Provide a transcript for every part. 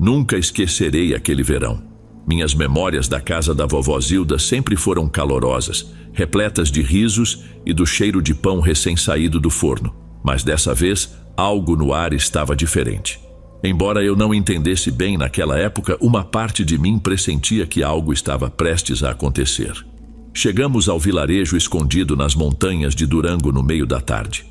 Nunca esquecerei aquele verão. Minhas memórias da casa da vovó Zilda sempre foram calorosas, repletas de risos e do cheiro de pão recém-saído do forno. Mas dessa vez, algo no ar estava diferente. Embora eu não entendesse bem naquela época, uma parte de mim pressentia que algo estava prestes a acontecer. Chegamos ao vilarejo escondido nas montanhas de Durango no meio da tarde.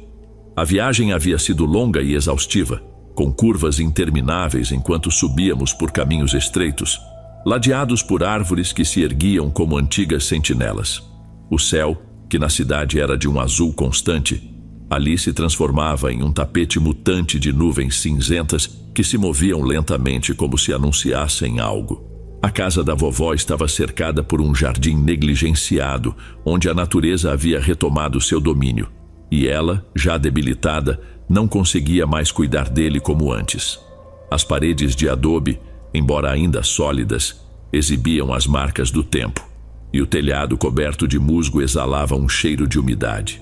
A viagem havia sido longa e exaustiva, com curvas intermináveis enquanto subíamos por caminhos estreitos, ladeados por árvores que se erguiam como antigas sentinelas. O céu, que na cidade era de um azul constante, ali se transformava em um tapete mutante de nuvens cinzentas que se moviam lentamente como se anunciassem algo. A casa da vovó estava cercada por um jardim negligenciado, onde a natureza havia retomado seu domínio, e ela, já debilitada, não conseguia mais cuidar dele como antes. As paredes de adobe, embora ainda sólidas, exibiam as marcas do tempo, e o telhado coberto de musgo exalava um cheiro de umidade.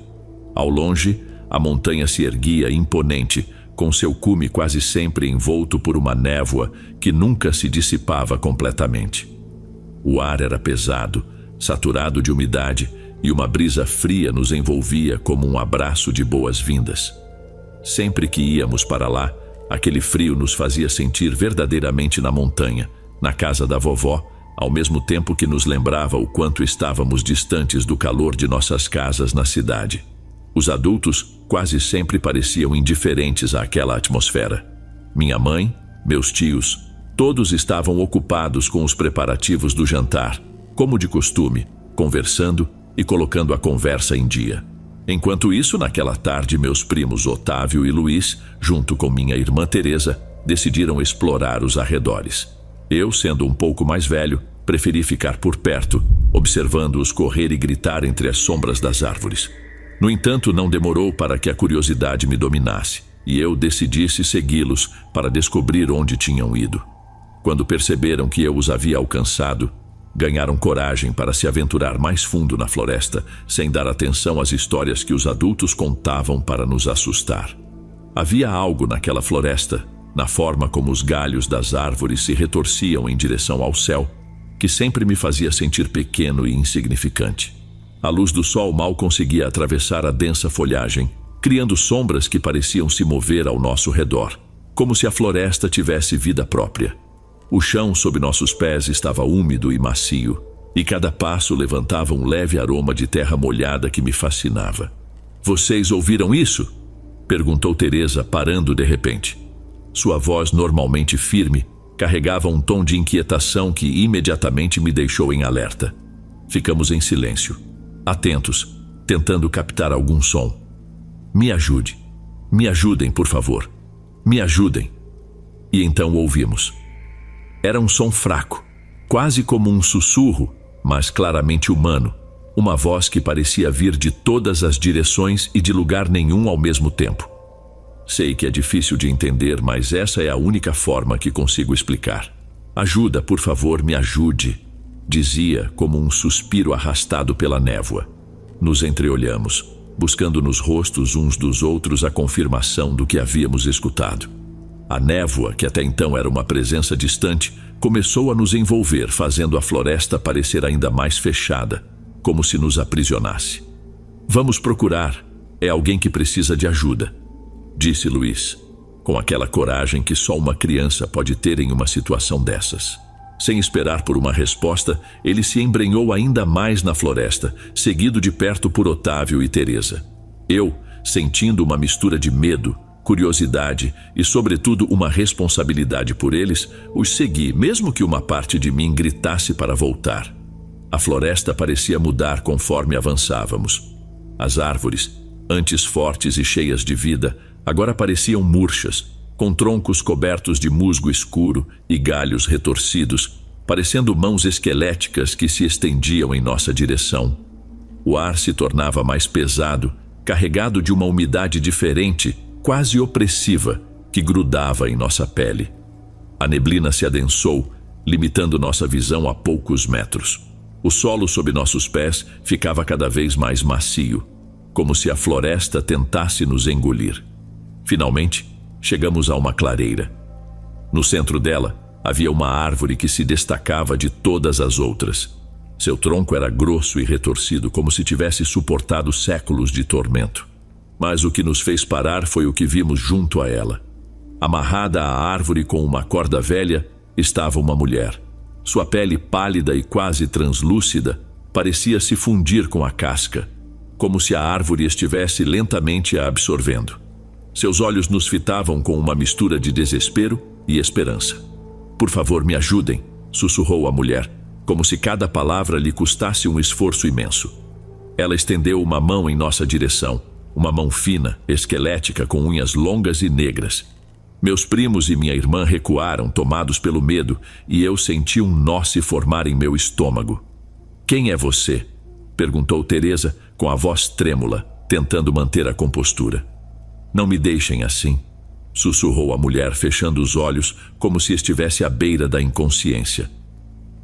Ao longe, a montanha se erguia imponente, com seu cume quase sempre envolto por uma névoa que nunca se dissipava completamente. O ar era pesado, saturado de umidade, e uma brisa fria nos envolvia como um abraço de boas-vindas. Sempre que íamos para lá, aquele frio nos fazia sentir verdadeiramente na montanha, na casa da vovó, ao mesmo tempo que nos lembrava o quanto estávamos distantes do calor de nossas casas na cidade. Os adultos quase sempre pareciam indiferentes àquela atmosfera. Minha mãe, meus tios, todos estavam ocupados com os preparativos do jantar, como de costume, conversando e colocando a conversa em dia. Enquanto isso, naquela tarde, meus primos Otávio e Luiz, junto com minha irmã Teresa, decidiram explorar os arredores. Eu, sendo um pouco mais velho, preferi ficar por perto, observando-os correr e gritar entre as sombras das árvores. No entanto, não demorou para que a curiosidade me dominasse, e eu decidisse segui-los para descobrir onde tinham ido. Quando perceberam que eu os havia alcançado, ganharam coragem para se aventurar mais fundo na floresta, sem dar atenção às histórias que os adultos contavam para nos assustar. Havia algo naquela floresta, na forma como os galhos das árvores se retorciam em direção ao céu, que sempre me fazia sentir pequeno e insignificante. A luz do sol mal conseguia atravessar a densa folhagem, criando sombras que pareciam se mover ao nosso redor, como se a floresta tivesse vida própria. O chão sob nossos pés estava úmido e macio, e cada passo levantava um leve aroma de terra molhada que me fascinava. "Vocês ouviram isso?" perguntou Teresa, parando de repente. Sua voz, normalmente firme, carregava um tom de inquietação que imediatamente me deixou em alerta. Ficamos em silêncio, atentos, tentando captar algum som. "Me ajude. Me ajudem, por favor. Me ajudem." E então ouvimos. Era um som fraco, quase como um sussurro, mas claramente humano. Uma voz que parecia vir de todas as direções e de lugar nenhum ao mesmo tempo. Sei que é difícil de entender, mas essa é a única forma que consigo explicar. "Ajuda, por favor, me ajude", dizia como um suspiro arrastado pela névoa. Nos entreolhamos, buscando nos rostos uns dos outros a confirmação do que havíamos escutado. A névoa, que até então era uma presença distante, começou a nos envolver, fazendo a floresta parecer ainda mais fechada, como se nos aprisionasse. "Vamos procurar. É alguém que precisa de ajuda", disse Luiz, com aquela coragem que só uma criança pode ter em uma situação dessas. Sem esperar por uma resposta, ele se embrenhou ainda mais na floresta, seguido de perto por Otávio e Teresa. Eu, sentindo uma mistura de medo, curiosidade e, sobretudo, uma responsabilidade por eles, os segui, mesmo que uma parte de mim gritasse para voltar. A floresta parecia mudar conforme avançávamos. As árvores, antes fortes e cheias de vida, agora pareciam murchas, com troncos cobertos de musgo escuro e galhos retorcidos, parecendo mãos esqueléticas que se estendiam em nossa direção. O ar se tornava mais pesado, carregado de uma umidade diferente, quase opressiva, que grudava em nossa pele. A neblina se adensou, limitando nossa visão a poucos metros. O solo sob nossos pés ficava cada vez mais macio, como se a floresta tentasse nos engolir. Finalmente, chegamos a uma clareira. No centro dela, Havia uma árvore que se destacava de todas as outras. Seu tronco era grosso e retorcido, como se tivesse suportado séculos de tormento. Mas o que nos fez parar foi o que vimos junto a ela. Amarrada à árvore com uma corda velha, estava uma mulher. Sua pele pálida e quase translúcida parecia se fundir com a casca, como se a árvore estivesse lentamente a absorvendo. Seus olhos nos fitavam com uma mistura de desespero e esperança. "Por favor, me ajudem", sussurrou a mulher, como se cada palavra lhe custasse um esforço imenso. Ela estendeu uma mão em nossa direção, uma mão fina, esquelética, com unhas longas e negras. Meus primos e minha irmã recuaram, tomados pelo medo, e eu senti um nó se formar em meu estômago. "Quem é você?", perguntou Teresa com a voz trêmula, tentando manter a compostura. "Não me deixem assim", sussurrou a mulher, fechando os olhos como se estivesse à beira da inconsciência.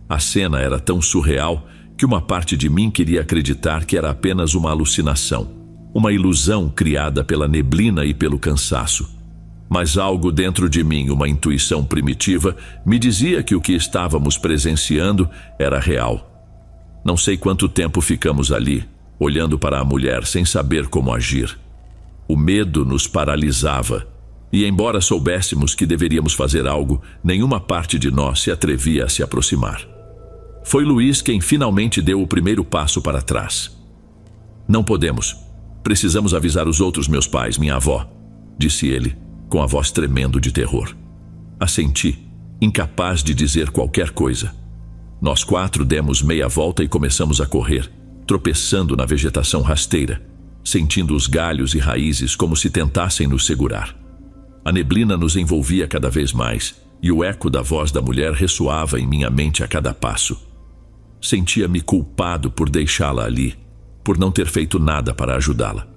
A cena era tão surreal que uma parte de mim queria acreditar que era apenas uma alucinação, uma ilusão criada pela neblina e pelo cansaço. Mas algo dentro de mim, uma intuição primitiva, me dizia que o que estávamos presenciando era real. Não sei quanto tempo ficamos ali, olhando para a mulher sem saber como agir. O medo nos paralisava, e embora soubéssemos que deveríamos fazer algo, nenhuma parte de nós se atrevia a se aproximar. Foi Luiz quem finalmente deu o primeiro passo para trás. "Não podemos. Precisamos avisar os outros meus pais, minha avó", disse ele, com a voz tremendo de terror. Assenti, incapaz de dizer qualquer coisa. Nós 4 demos meia volta e começamos a correr, tropeçando na vegetação rasteira, sentindo os galhos e raízes como se tentassem nos segurar. A neblina nos envolvia cada vez mais, e o eco da voz da mulher ressoava em minha mente a cada passo. Sentia-me culpado por deixá-la ali, por não ter feito nada para ajudá-la.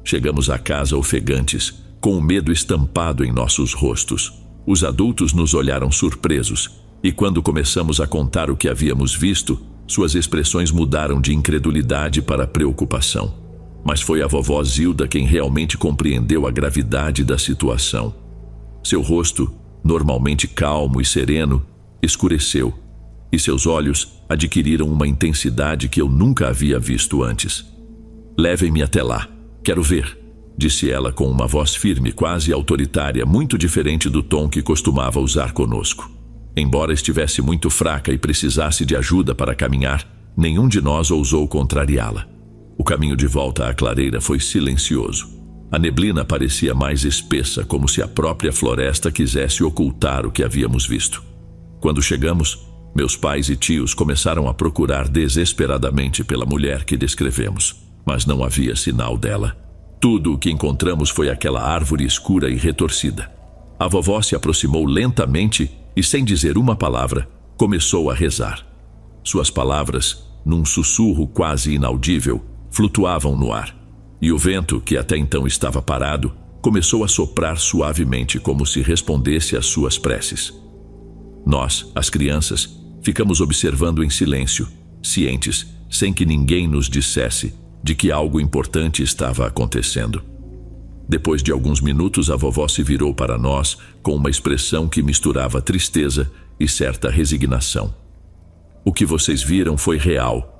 Chegamos à casa ofegantes, com o medo estampado em nossos rostos. Os adultos nos olharam surpresos, e quando começamos a contar o que havíamos visto, suas expressões mudaram de incredulidade para preocupação. Mas foi a vovó Zilda quem realmente compreendeu a gravidade da situação. Seu rosto, normalmente calmo e sereno, escureceu, e seus olhos adquiriram uma intensidade que eu nunca havia visto antes. "Levem-me até lá, quero ver", disse ela com uma voz firme, quase autoritária, muito diferente do tom que costumava usar conosco. Embora estivesse muito fraca e precisasse de ajuda para caminhar, nenhum de nós ousou contrariá-la. O caminho de volta à clareira foi silencioso. A neblina parecia mais espessa, como se a própria floresta quisesse ocultar o que havíamos visto. Quando chegamos, meus pais e tios começaram a procurar desesperadamente pela mulher que descrevemos, mas não havia sinal dela. Tudo o que encontramos foi aquela árvore escura e retorcida. A vovó se aproximou lentamente e, sem dizer uma palavra, começou a rezar. Suas palavras, num sussurro quase inaudível, flutuavam no ar, e o vento, que até então estava parado, começou a soprar suavemente como se respondesse às suas preces. Nós, as crianças, ficamos observando em silêncio, cientes, sem que ninguém nos dissesse, de que algo importante estava acontecendo. Depois de alguns minutos, a vovó se virou para nós com uma expressão que misturava tristeza e certa resignação. "O que vocês viram foi real",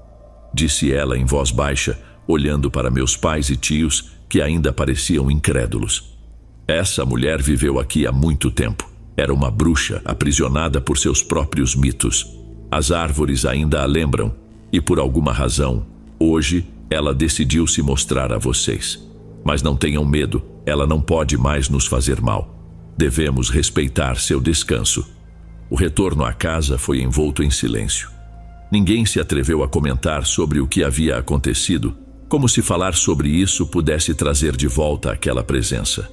disse ela em voz baixa, olhando para meus pais e tios, que ainda pareciam incrédulos. "Essa mulher viveu aqui há muito tempo. Era uma bruxa aprisionada por seus próprios mitos. As árvores ainda a lembram, e por alguma razão, hoje, ela decidiu se mostrar a vocês. Mas não tenham medo, ela não pode mais nos fazer mal. Devemos respeitar seu descanso." O retorno à casa foi envolto em silêncio. Ninguém se atreveu a comentar sobre o que havia acontecido, como se falar sobre isso pudesse trazer de volta aquela presença.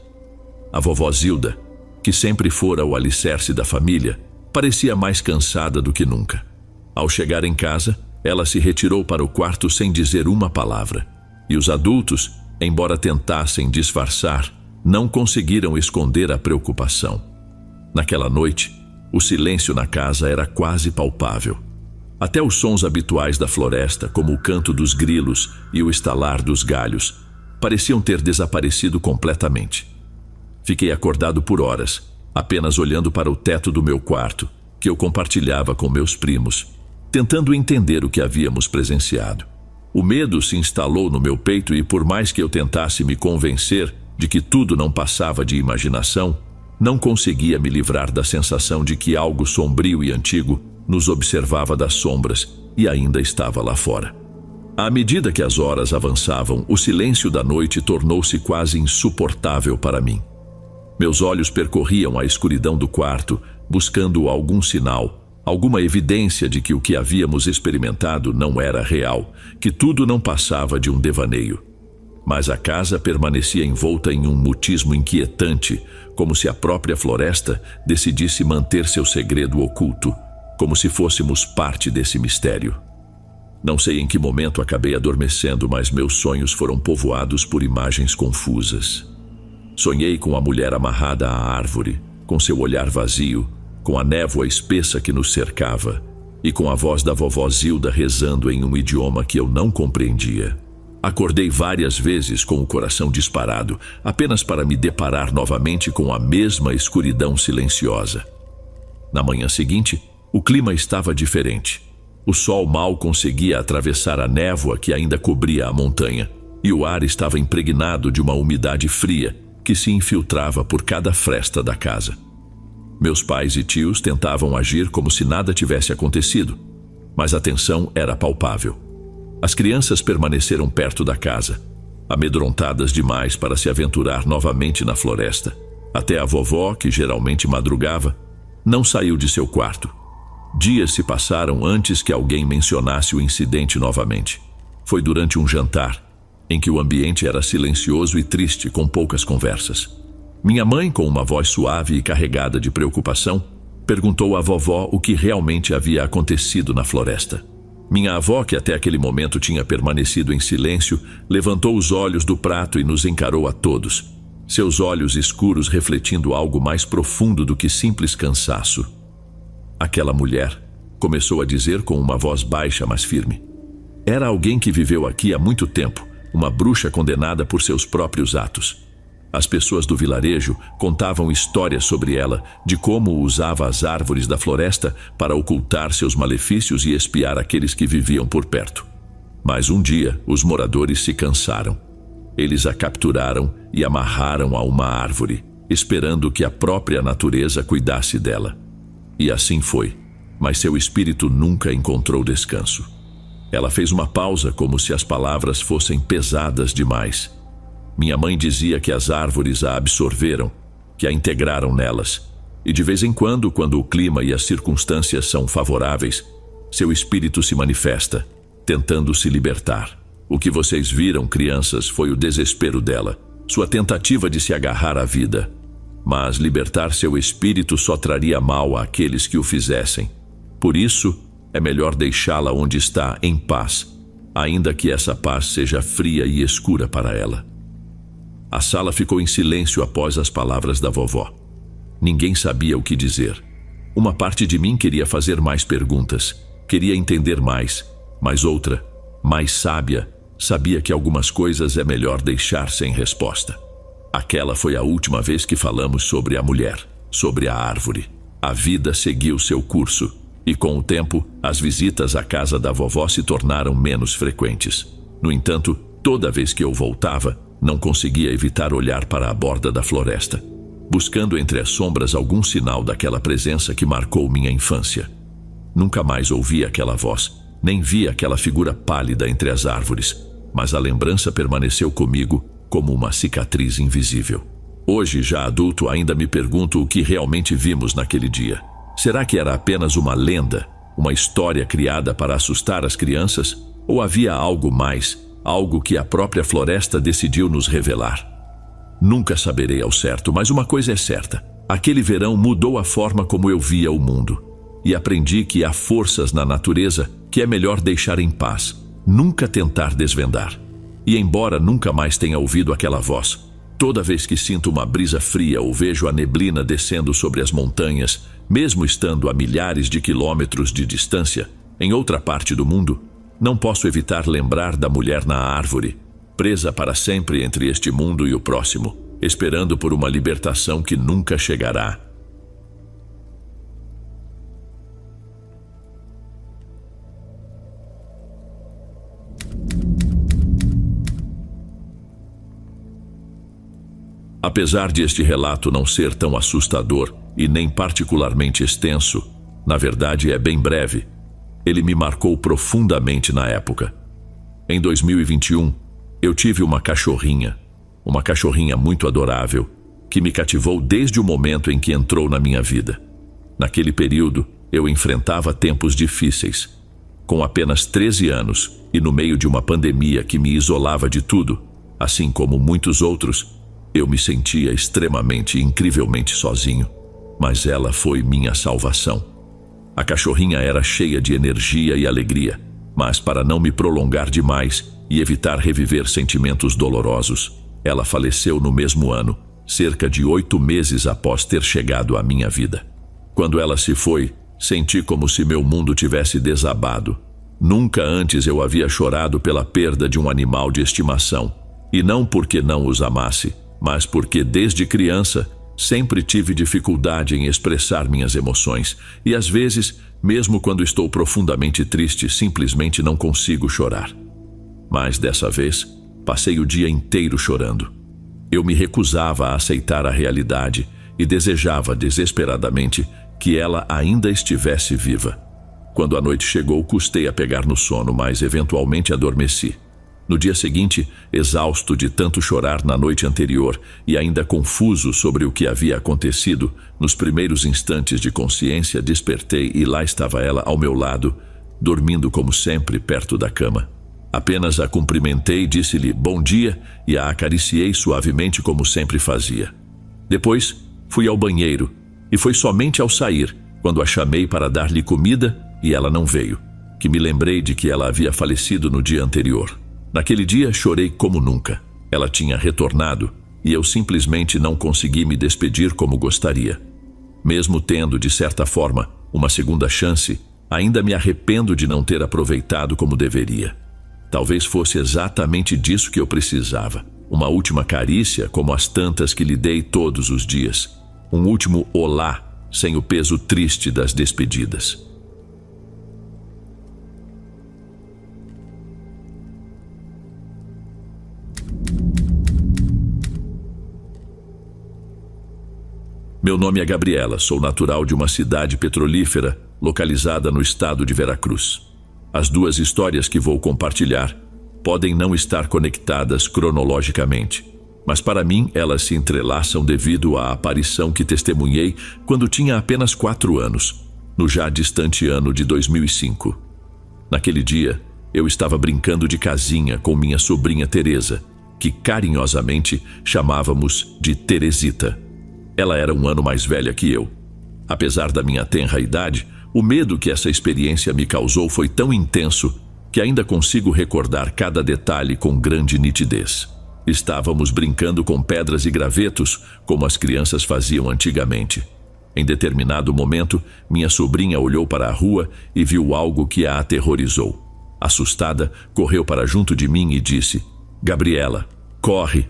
A vovó Zilda, que sempre fora o alicerce da família, parecia mais cansada do que nunca. Ao chegar em casa, ela se retirou para o quarto sem dizer uma palavra, e os adultos, embora tentassem disfarçar, não conseguiram esconder a preocupação. Naquela noite, o silêncio na casa era quase palpável. Até os sons habituais da floresta, como o canto dos grilos e o estalar dos galhos, pareciam ter desaparecido completamente. Fiquei acordado por horas, apenas olhando para o teto do meu quarto, que eu compartilhava com meus primos, tentando entender o que havíamos presenciado. O medo se instalou no meu peito e, por mais que eu tentasse me convencer de que tudo não passava de imaginação, não conseguia me livrar da sensação de que algo sombrio e antigo nos observava das sombras e ainda estava lá fora. À medida que as horas avançavam, o silêncio da noite tornou-se quase insuportável para mim. Meus olhos percorriam a escuridão do quarto, buscando algum sinal, alguma evidência de que o que havíamos experimentado não era real, que tudo não passava de um devaneio. Mas a casa permanecia envolta em um mutismo inquietante, como se a própria floresta decidisse manter seu segredo oculto, como se fôssemos parte desse mistério. Não sei em que momento acabei adormecendo, mas meus sonhos foram povoados por imagens confusas. Sonhei com a mulher amarrada à árvore, com seu olhar vazio, com a névoa espessa que nos cercava e com a voz da vovó Zilda rezando em um idioma que eu não compreendia. Acordei várias vezes com o coração disparado, apenas para me deparar novamente com a mesma escuridão silenciosa. Na manhã seguinte, o clima estava diferente. O sol mal conseguia atravessar a névoa que ainda cobria a montanha, e o ar estava impregnado de uma umidade fria que se infiltrava por cada fresta da casa. Meus pais e tios tentavam agir como se nada tivesse acontecido, mas a tensão era palpável. As crianças permaneceram perto da casa, amedrontadas demais para se aventurar novamente na floresta. Até a vovó, que geralmente madrugava, não saiu de seu quarto. Dias se passaram antes que alguém mencionasse o incidente novamente. Foi durante um jantar, em que o ambiente era silencioso e triste, com poucas conversas. Minha mãe, com uma voz suave e carregada de preocupação, perguntou à vovó o que realmente havia acontecido na floresta. Minha avó, que até aquele momento tinha permanecido em silêncio, levantou os olhos do prato e nos encarou a todos, seus olhos escuros refletindo algo mais profundo do que simples cansaço. Aquela mulher, começou a dizer com uma voz baixa, mas firme. Era alguém que viveu aqui há muito tempo, uma bruxa condenada por seus próprios atos. As pessoas do vilarejo contavam histórias sobre ela, de como usava as árvores da floresta para ocultar seus malefícios e espiar aqueles que viviam por perto. Mas um dia, os moradores se cansaram. Eles a capturaram e amarraram a uma árvore, esperando que a própria natureza cuidasse dela. E assim foi, mas seu espírito nunca encontrou descanso. Ela fez uma pausa, como se as palavras fossem pesadas demais. Minha mãe dizia que as árvores a absorveram, que a integraram nelas, e de vez em quando o clima e as circunstâncias são favoráveis, seu espírito se manifesta, tentando se libertar. O que vocês viram, crianças, foi o desespero dela, sua tentativa de se agarrar à vida. Mas libertar seu espírito só traria mal àqueles que o fizessem. Por isso, é melhor deixá-la onde está, em paz, ainda que essa paz seja fria e escura para ela. A sala ficou em silêncio após as palavras da vovó. Ninguém sabia o que dizer. Uma parte de mim queria fazer mais perguntas, queria entender mais, mas outra, mais sábia, sabia que algumas coisas é melhor deixar sem resposta. Aquela foi a última vez que falamos sobre a mulher, sobre a árvore. A vida seguiu seu curso, e com o tempo, as visitas à casa da vovó se tornaram menos frequentes. No entanto, toda vez que eu voltava, não conseguia evitar olhar para a borda da floresta, buscando entre as sombras algum sinal daquela presença que marcou minha infância. Nunca mais ouvi aquela voz, nem vi aquela figura pálida entre as árvores, mas a lembrança permaneceu comigo como uma cicatriz invisível. Hoje, já adulto, ainda me pergunto o que realmente vimos naquele dia. Será que era apenas uma lenda, uma história criada para assustar as crianças? Ou havia algo mais, algo que a própria floresta decidiu nos revelar? Nunca saberei ao certo, mas uma coisa é certa. Aquele verão mudou a forma como eu via o mundo. E aprendi que há forças na natureza que é melhor deixar em paz, nunca tentar desvendar. E embora nunca mais tenha ouvido aquela voz, toda vez que sinto uma brisa fria ou vejo a neblina descendo sobre as montanhas, mesmo estando a milhares de quilômetros de distância, em outra parte do mundo, não posso evitar lembrar da mulher na árvore, presa para sempre entre este mundo e o próximo, esperando por uma libertação que nunca chegará. Apesar de este relato não ser tão assustador e nem particularmente extenso, na verdade é bem breve, ele me marcou profundamente na época. Em 2021, eu tive uma cachorrinha muito adorável, que me cativou desde o momento em que entrou na minha vida. Naquele período, eu enfrentava tempos difíceis. Com apenas 13 anos e no meio de uma pandemia que me isolava de tudo, assim como muitos outros, eu me sentia extremamente e incrivelmente sozinho. Mas ela foi minha salvação. A cachorrinha era cheia de energia e alegria, mas para não me prolongar demais e evitar reviver sentimentos dolorosos, ela faleceu no mesmo ano, cerca de 8 meses após ter chegado à minha vida. Quando ela se foi, senti como se meu mundo tivesse desabado. Nunca antes eu havia chorado pela perda de um animal de estimação, e não porque não os amasse, mas porque desde criança sempre tive dificuldade em expressar minhas emoções, e às vezes, mesmo quando estou profundamente triste, simplesmente não consigo chorar. Mas dessa vez, passei o dia inteiro chorando. Eu me recusava a aceitar a realidade e desejava desesperadamente que ela ainda estivesse viva. Quando a noite chegou, custei a pegar no sono, mas eventualmente adormeci. No dia seguinte, exausto de tanto chorar na noite anterior e ainda confuso sobre o que havia acontecido, nos primeiros instantes de consciência despertei e lá estava ela ao meu lado, dormindo como sempre perto da cama. Apenas a cumprimentei, disse-lhe bom dia e a acariciei suavemente como sempre fazia. Depois, fui ao banheiro e foi somente ao sair, quando a chamei para dar-lhe comida e ela não veio, que me lembrei de que ela havia falecido no dia anterior. Naquele dia chorei como nunca. Ela tinha retornado e eu simplesmente não consegui me despedir como gostaria. Mesmo tendo, de certa forma, uma segunda chance, ainda me arrependo de não ter aproveitado como deveria. Talvez fosse exatamente disso que eu precisava. Uma última carícia como as tantas que lhe dei todos os dias. Um último olá, sem o peso triste das despedidas. Meu nome é Gabriela, sou natural de uma cidade petrolífera localizada no estado de Veracruz. As duas histórias que vou compartilhar podem não estar conectadas cronologicamente, mas para mim elas se entrelaçam devido à aparição que testemunhei quando tinha apenas 4 anos, no já distante ano de 2005. Naquele dia, eu estava brincando de casinha com minha sobrinha Teresa, que carinhosamente chamávamos de Teresita. Ela era 1 ano mais velha que eu. Apesar da minha tenra idade, o medo que essa experiência me causou foi tão intenso que ainda consigo recordar cada detalhe com grande nitidez. Estávamos brincando com pedras e gravetos, como as crianças faziam antigamente. Em determinado momento, minha sobrinha olhou para a rua e viu algo que a aterrorizou. Assustada, correu para junto de mim e disse: "Gabriela, corre!"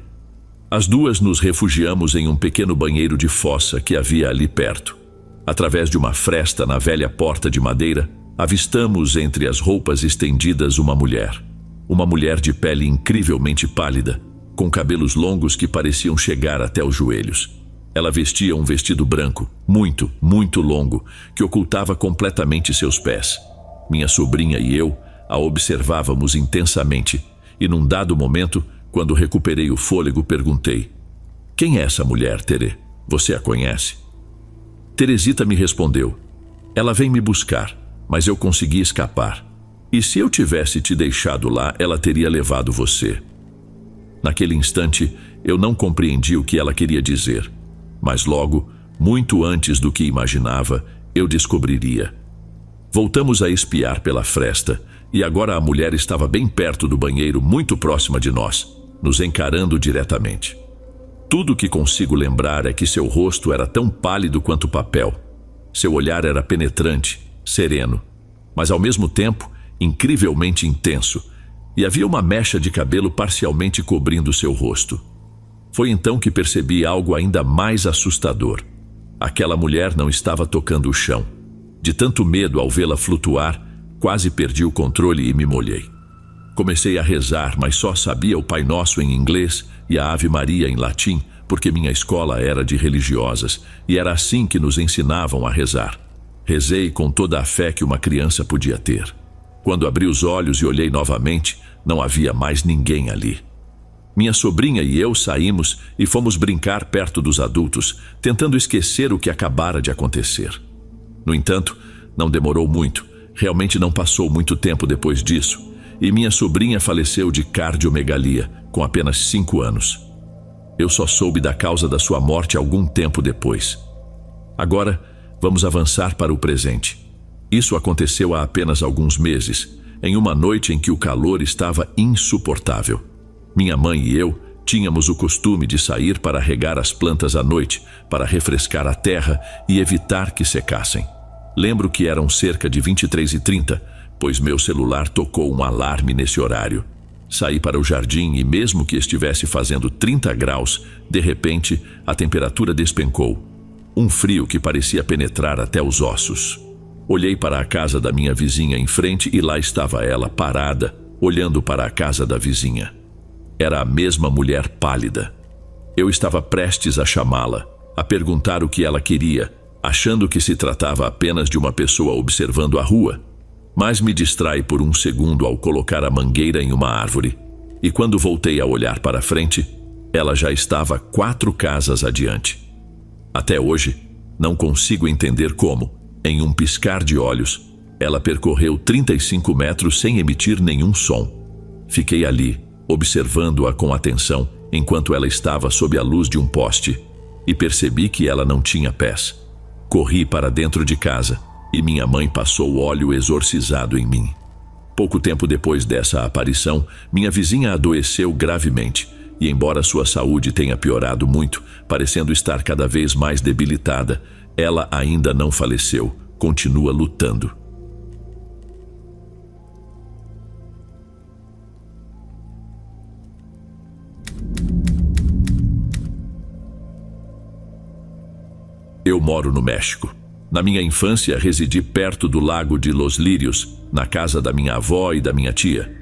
As duas nos refugiamos em um pequeno banheiro de fossa que havia ali perto. Através de uma fresta na velha porta de madeira, avistamos entre as roupas estendidas uma mulher. Uma mulher de pele incrivelmente pálida, com cabelos longos que pareciam chegar até os joelhos. Ela vestia um vestido branco, muito, muito longo, que ocultava completamente seus pés. Minha sobrinha e eu a observávamos intensamente, e num dado momento, quando recuperei o fôlego, perguntei: "Quem é essa mulher, Tere? Você a conhece?" Teresita me respondeu: "Ela vem me buscar, mas eu consegui escapar. E se eu tivesse te deixado lá, ela teria levado você." Naquele instante, eu não compreendi o que ela queria dizer, mas logo, muito antes do que imaginava, eu descobriria. Voltamos a espiar pela fresta, e agora a mulher estava bem perto do banheiro, muito próxima de nós, nos encarando diretamente. Tudo o que consigo lembrar é que seu rosto era tão pálido quanto papel. Seu olhar era penetrante, sereno, mas ao mesmo tempo incrivelmente intenso, e havia uma mecha de cabelo parcialmente cobrindo seu rosto. Foi então que percebi algo ainda mais assustador. Aquela mulher não estava tocando o chão. De tanto medo ao vê-la flutuar, quase perdi o controle e me molhei. Comecei a rezar, mas só sabia o Pai Nosso em inglês e a Ave Maria em latim, porque minha escola era de religiosas e era assim que nos ensinavam a rezar. Rezei com toda a fé que uma criança podia ter. Quando abri os olhos e olhei novamente, não havia mais ninguém ali. Minha sobrinha e eu saímos e fomos brincar perto dos adultos, tentando esquecer o que acabara de acontecer. No entanto, não demorou muito, realmente não passou muito tempo depois disso, e minha sobrinha faleceu de cardiomegalia, com apenas 5 anos. Eu só soube da causa da sua morte algum tempo depois. Agora, vamos avançar para o presente. Isso aconteceu há apenas alguns meses, em uma noite em que o calor estava insuportável. Minha mãe e eu tínhamos o costume de sair para regar as plantas à noite, para refrescar a terra e evitar que secassem. Lembro que eram cerca de 23h30, pois meu celular tocou um alarme nesse horário. Saí para o jardim e mesmo que estivesse fazendo 30 graus, de repente a temperatura despencou. Um frio que parecia penetrar até os ossos. Olhei para a casa da minha vizinha em frente e lá estava ela parada, olhando para a casa da vizinha. Era a mesma mulher pálida. Eu estava prestes a chamá-la, a perguntar o que ela queria, achando que se tratava apenas de uma pessoa observando a rua, mas me distrai por um segundo ao colocar a mangueira em uma árvore, e quando voltei a olhar para frente, ela já estava 4 casas adiante. Até hoje, não consigo entender como, em um piscar de olhos, ela percorreu 35 metros sem emitir nenhum som. Fiquei ali, observando-a com atenção, enquanto ela estava sob a luz de um poste, e percebi que ela não tinha pés. Corri para dentro de casa, e minha mãe passou óleo exorcizado em mim. Pouco tempo depois dessa aparição, minha vizinha adoeceu gravemente, e embora sua saúde tenha piorado muito, parecendo estar cada vez mais debilitada, ela ainda não faleceu, continua lutando. Eu moro no México. Na minha infância, residi perto do Lago de Los Lírios, na casa da minha avó e da minha tia.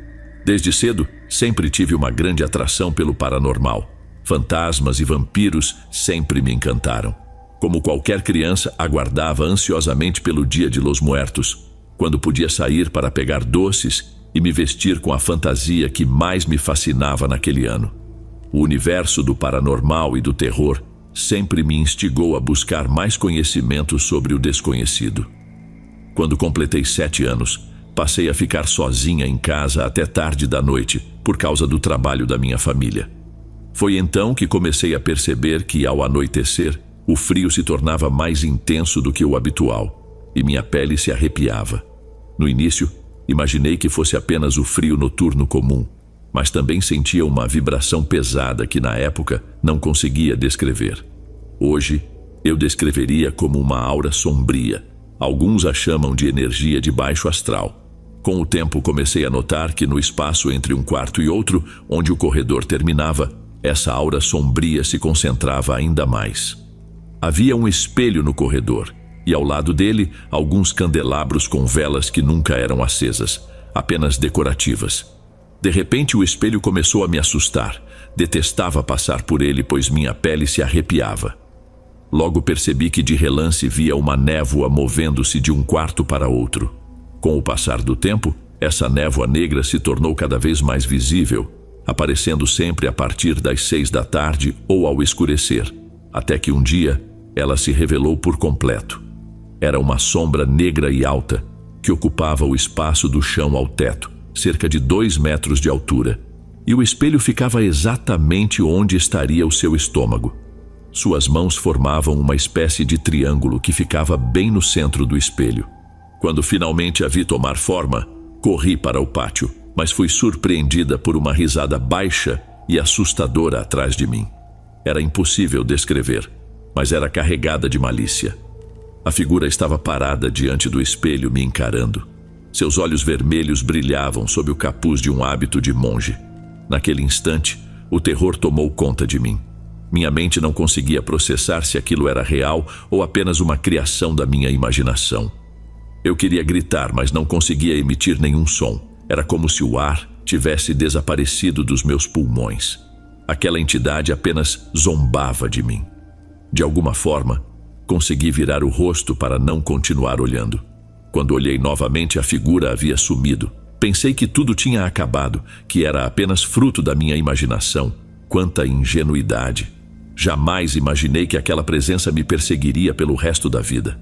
Desde cedo, sempre tive uma grande atração pelo paranormal. Fantasmas e vampiros sempre me encantaram. Como qualquer criança, aguardava ansiosamente pelo dia de Los Muertos, quando podia sair para pegar doces e me vestir com a fantasia que mais me fascinava naquele ano. O universo do paranormal e do terror sempre me instigou a buscar mais conhecimento sobre o desconhecido. Quando completei 7 anos, passei a ficar sozinha em casa até tarde da noite, por causa do trabalho da minha família. Foi então que comecei a perceber que, ao anoitecer, o frio se tornava mais intenso do que o habitual, e minha pele se arrepiava. No início, imaginei que fosse apenas o frio noturno comum, mas também sentia uma vibração pesada que na época não conseguia descrever. Hoje, eu descreveria como uma aura sombria. Alguns a chamam de energia de baixo astral. Com o tempo comecei a notar que no espaço entre um quarto e outro, onde o corredor terminava, essa aura sombria se concentrava ainda mais. Havia um espelho no corredor, e ao lado dele, alguns candelabros com velas que nunca eram acesas, apenas decorativas. De repente o espelho começou a me assustar. Detestava passar por ele, pois minha pele se arrepiava. Logo percebi que de relance via uma névoa movendo-se de um quarto para outro. Com o passar do tempo, essa névoa negra se tornou cada vez mais visível, aparecendo sempre a partir das 6 da tarde ou ao escurecer, até que um dia ela se revelou por completo. Era uma sombra negra e alta, que ocupava o espaço do chão ao teto, cerca de 2 metros de altura, e o espelho ficava exatamente onde estaria o seu estômago. Suas mãos formavam uma espécie de triângulo que ficava bem no centro do espelho. Quando finalmente a vi tomar forma, corri para o pátio, mas fui surpreendida por uma risada baixa e assustadora atrás de mim. Era impossível descrever, mas era carregada de malícia. A figura estava parada diante do espelho me encarando. Seus olhos vermelhos brilhavam sob o capuz de um hábito de monge. Naquele instante, o terror tomou conta de mim. Minha mente não conseguia processar se aquilo era real ou apenas uma criação da minha imaginação. Eu queria gritar, mas não conseguia emitir nenhum som. Era como se o ar tivesse desaparecido dos meus pulmões. Aquela entidade apenas zombava de mim. De alguma forma, consegui virar o rosto para não continuar olhando. Quando olhei novamente, a figura havia sumido. Pensei que tudo tinha acabado, que era apenas fruto da minha imaginação. Quanta ingenuidade! Jamais imaginei que aquela presença me perseguiria pelo resto da vida.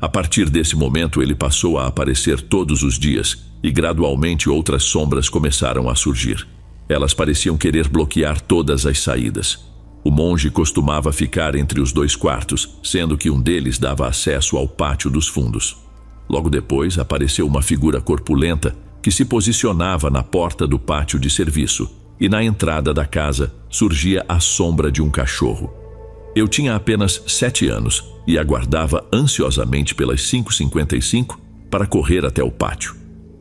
A partir desse momento, ele passou a aparecer todos os dias e gradualmente outras sombras começaram a surgir. Elas pareciam querer bloquear todas as saídas. O monge costumava ficar entre os 2 quartos, sendo que um deles dava acesso ao pátio dos fundos. Logo depois, apareceu uma figura corpulenta que se posicionava na porta do pátio de serviço, e na entrada da casa surgia a sombra de um cachorro. Eu tinha apenas 7 anos e aguardava ansiosamente pelas 5h55 para correr até o pátio.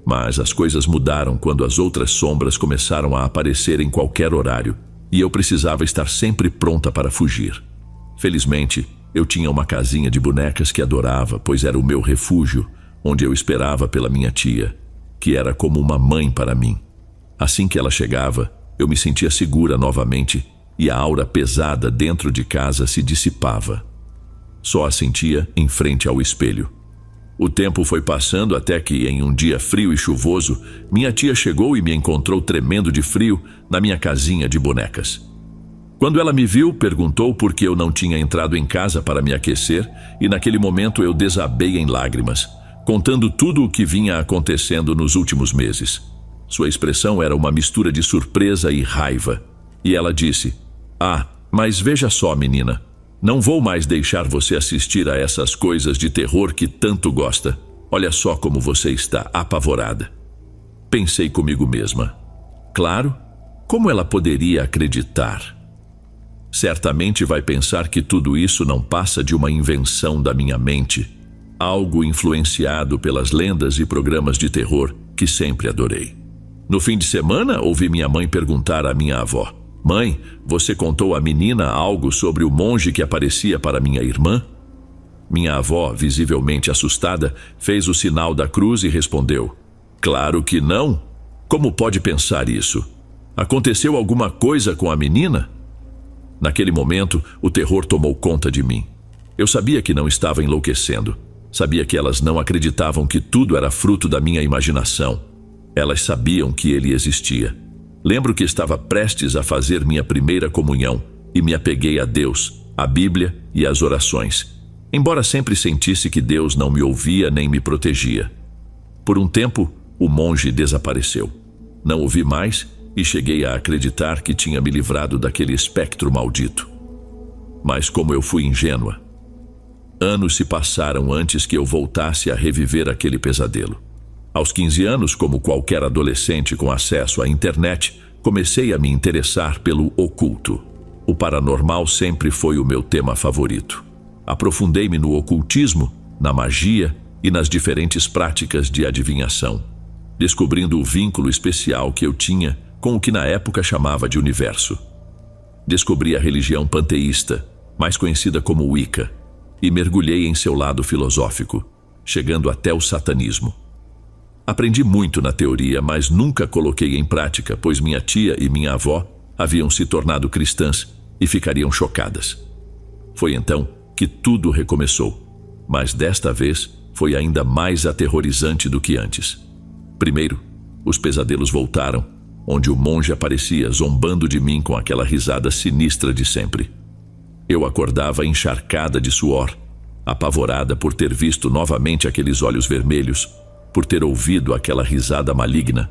Mas as coisas mudaram quando as outras sombras começaram a aparecer em qualquer horário e eu precisava estar sempre pronta para fugir. Felizmente, eu tinha uma casinha de bonecas que adorava, pois era o meu refúgio, onde eu esperava pela minha tia, que era como uma mãe para mim. Assim que ela chegava, eu me sentia segura novamente e a aura pesada dentro de casa se dissipava. Só a sentia em frente ao espelho. O tempo foi passando até que, em um dia frio e chuvoso, minha tia chegou e me encontrou tremendo de frio na minha casinha de bonecas. Quando ela me viu, perguntou por que eu não tinha entrado em casa para me aquecer e naquele momento eu desabei em lágrimas, contando tudo o que vinha acontecendo nos últimos meses. Sua expressão era uma mistura de surpresa e raiva. E ela disse: "Ah, mas veja só, menina. Não vou mais deixar você assistir a essas coisas de terror que tanto gosta. Olha só como você está apavorada." Pensei comigo mesma. Claro, como ela poderia acreditar? Certamente vai pensar que tudo isso não passa de uma invenção da minha mente, algo influenciado pelas lendas e programas de terror que sempre adorei. No fim de semana, ouvi minha mãe perguntar à minha avó: "Mãe, você contou à menina algo sobre o monge que aparecia para minha irmã?" Minha avó, visivelmente assustada, fez o sinal da cruz e respondeu: "Claro que não. Como pode pensar isso? Aconteceu alguma coisa com a menina?" Naquele momento, o terror tomou conta de mim. Eu sabia que não estava enlouquecendo. Sabia que elas não acreditavam que tudo era fruto da minha imaginação. Elas sabiam que ele existia. Lembro que estava prestes a fazer minha primeira comunhão e me apeguei a Deus, a Bíblia e as orações, embora sempre sentisse que Deus não me ouvia nem me protegia. Por um tempo, o monge desapareceu. Não o vi mais e cheguei a acreditar que tinha me livrado daquele espectro maldito. Mas como eu fui ingênua. Anos se passaram antes que eu voltasse a reviver aquele pesadelo. Aos 15 anos, como qualquer adolescente com acesso à internet, comecei a me interessar pelo oculto. O paranormal sempre foi o meu tema favorito. Aprofundei-me no ocultismo, na magia e nas diferentes práticas de adivinhação, descobrindo o vínculo especial que eu tinha com o que na época chamava de universo. Descobri a religião panteísta, mais conhecida como Wicca, e mergulhei em seu lado filosófico, chegando até o satanismo. Aprendi muito na teoria, mas nunca coloquei em prática, pois minha tia e minha avó haviam se tornado cristãs e ficariam chocadas. Foi então que tudo recomeçou, mas desta vez foi ainda mais aterrorizante do que antes. Primeiro, os pesadelos voltaram, onde o monge aparecia zombando de mim com aquela risada sinistra de sempre. Eu acordava encharcada de suor, apavorada por ter visto novamente aqueles olhos vermelhos, por ter ouvido aquela risada maligna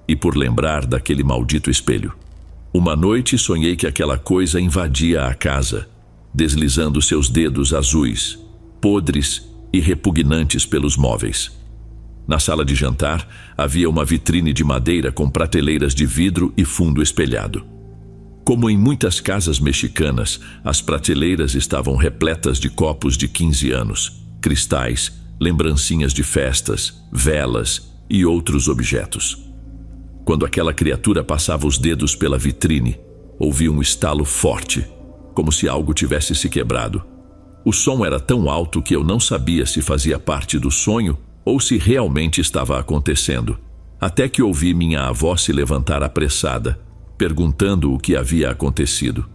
e por lembrar daquele maldito espelho. Uma noite sonhei que aquela coisa invadia a casa, deslizando seus dedos azuis, podres e repugnantes pelos móveis. Na sala de jantar havia uma vitrine de madeira com prateleiras de vidro e fundo espelhado. Como em muitas casas mexicanas, as prateleiras estavam repletas de copos de 15 anos, cristais, lembrancinhas de festas, velas e outros objetos. Quando aquela criatura passava os dedos pela vitrine, ouvi um estalo forte, como se algo tivesse se quebrado. O som era tão alto que eu não sabia se fazia parte do sonho ou se realmente estava acontecendo, até que ouvi minha avó se levantar apressada, perguntando o que havia acontecido.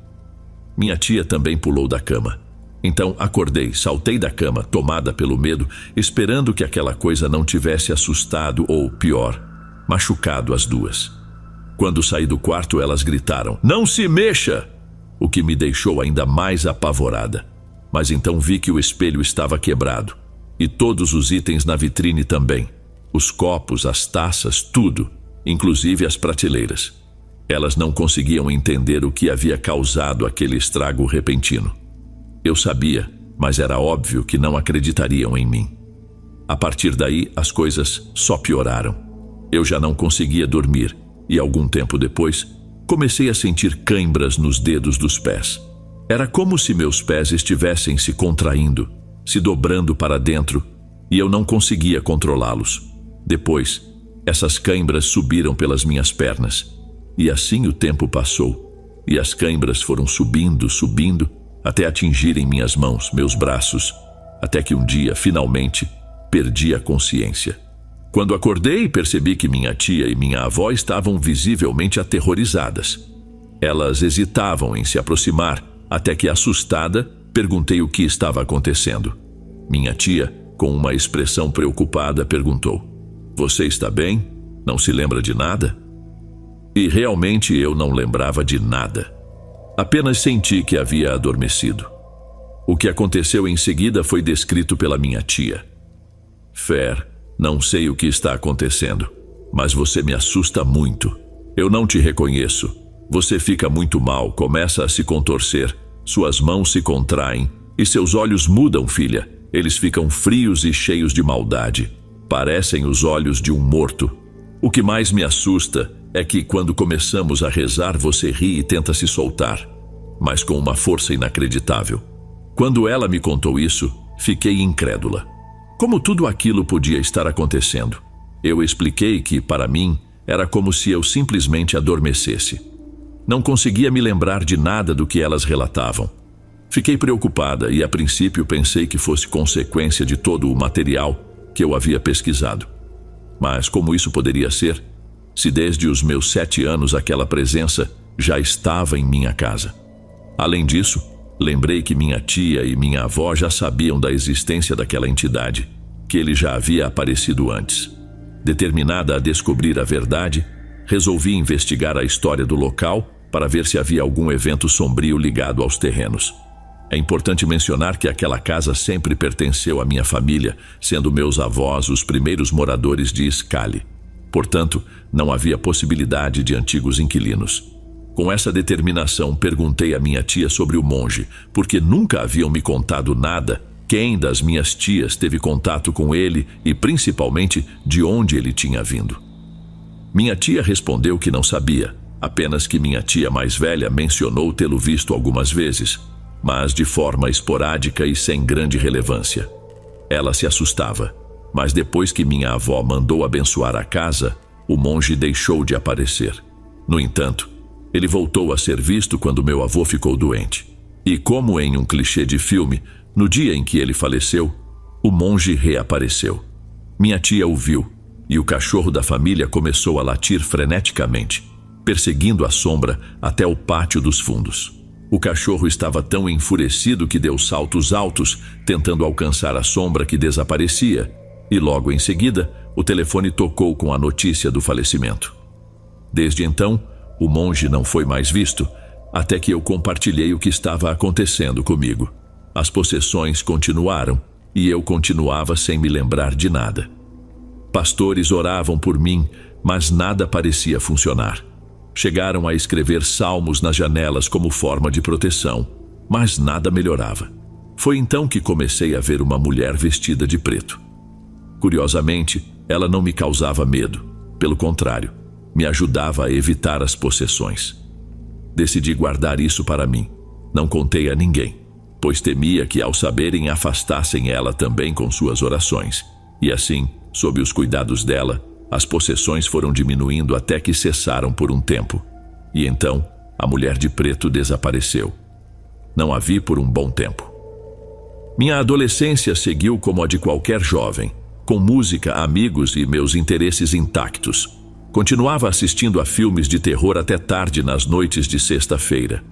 Minha tia também pulou da cama. Então acordei, saltei da cama, tomada pelo medo, esperando que aquela coisa não tivesse assustado ou, pior, machucado as duas. Quando saí do quarto, elas gritaram: "Não se mexa!", o que me deixou ainda mais apavorada. Mas então vi que o espelho estava quebrado, e todos os itens na vitrine também. Os copos, as taças, tudo, inclusive as prateleiras. Elas não conseguiam entender o que havia causado aquele estrago repentino. Eu sabia, mas era óbvio que não acreditariam em mim. A partir daí, as coisas só pioraram. Eu já não conseguia dormir e, algum tempo depois, comecei a sentir cãibras nos dedos dos pés. Era como se meus pés estivessem se contraindo, se dobrando para dentro, e eu não conseguia controlá-los. Depois, essas cãibras subiram pelas minhas pernas, e assim o tempo passou, e as cãibras foram subindo, até atingirem minhas mãos, meus braços, até que um dia, finalmente, perdi a consciência. Quando acordei, percebi que minha tia e minha avó estavam visivelmente aterrorizadas. Elas hesitavam em se aproximar, até que, assustada, perguntei o que estava acontecendo. Minha tia, com uma expressão preocupada, perguntou: "Você está bem? Não se lembra de nada?" E realmente eu não lembrava de nada. Apenas senti que havia adormecido. O que aconteceu em seguida foi descrito pela minha tia. "Fer, não sei o que está acontecendo, mas você me assusta muito. Eu não te reconheço. Você fica muito mal, começa a se contorcer, suas mãos se contraem e seus olhos mudam, filha. Eles ficam frios e cheios de maldade. Parecem os olhos de um morto. O que mais me assusta é que, quando começamos a rezar, você ri e tenta se soltar, mas com uma força inacreditável." Quando ela me contou isso, fiquei incrédula. Como tudo aquilo podia estar acontecendo? Eu expliquei que, para mim, era como se eu simplesmente adormecesse. Não conseguia me lembrar de nada do que elas relatavam. Fiquei preocupada e, a princípio, pensei que fosse consequência de todo o material que eu havia pesquisado. Mas como isso poderia ser, se desde os meus 7 anos aquela presença já estava em minha casa? Além disso, lembrei que minha tia e minha avó já sabiam da existência daquela entidade, que ele já havia aparecido antes. Determinada a descobrir a verdade, resolvi investigar a história do local para ver se havia algum evento sombrio ligado aos terrenos. É importante mencionar que aquela casa sempre pertenceu à minha família, sendo meus avós os primeiros moradores de Scali. Portanto, não havia possibilidade de antigos inquilinos. Com essa determinação, perguntei à minha tia sobre o monge, porque nunca haviam me contado nada. Quem das minhas tias teve contato com ele e, principalmente, de onde ele tinha vindo? Minha tia respondeu que não sabia, apenas que minha tia mais velha mencionou tê-lo visto algumas vezes, mas de forma esporádica e sem grande relevância. Ela se assustava, mas depois que minha avó mandou abençoar a casa, o monge deixou de aparecer. No entanto, ele voltou a ser visto quando meu avô ficou doente. E, como em um clichê de filme, no dia em que ele faleceu, o monge reapareceu. Minha tia o viu, e o cachorro da família começou a latir freneticamente, perseguindo a sombra até o pátio dos fundos. O cachorro estava tão enfurecido que deu saltos altos, tentando alcançar a sombra que desaparecia, e logo em seguida, o telefone tocou com a notícia do falecimento. Desde então, o monge não foi mais visto, até que eu compartilhei o que estava acontecendo comigo. As possessões continuaram, e eu continuava sem me lembrar de nada. Pastores oravam por mim, mas nada parecia funcionar. Chegaram a escrever salmos nas janelas como forma de proteção, mas nada melhorava. Foi então que comecei a ver uma mulher vestida de preto. Curiosamente, ela não me causava medo. Pelo contrário, me ajudava a evitar as possessões. Decidi guardar isso para mim. Não contei a ninguém, pois temia que, ao saberem, afastassem ela também com suas orações. E assim, sob os cuidados dela, as possessões foram diminuindo até que cessaram por um tempo. E então, a mulher de preto desapareceu. Não a vi por um bom tempo. Minha adolescência seguiu como a de qualquer jovem, com música, amigos e meus interesses intactos. Continuava assistindo a filmes de terror até tarde nas noites de sexta-feira.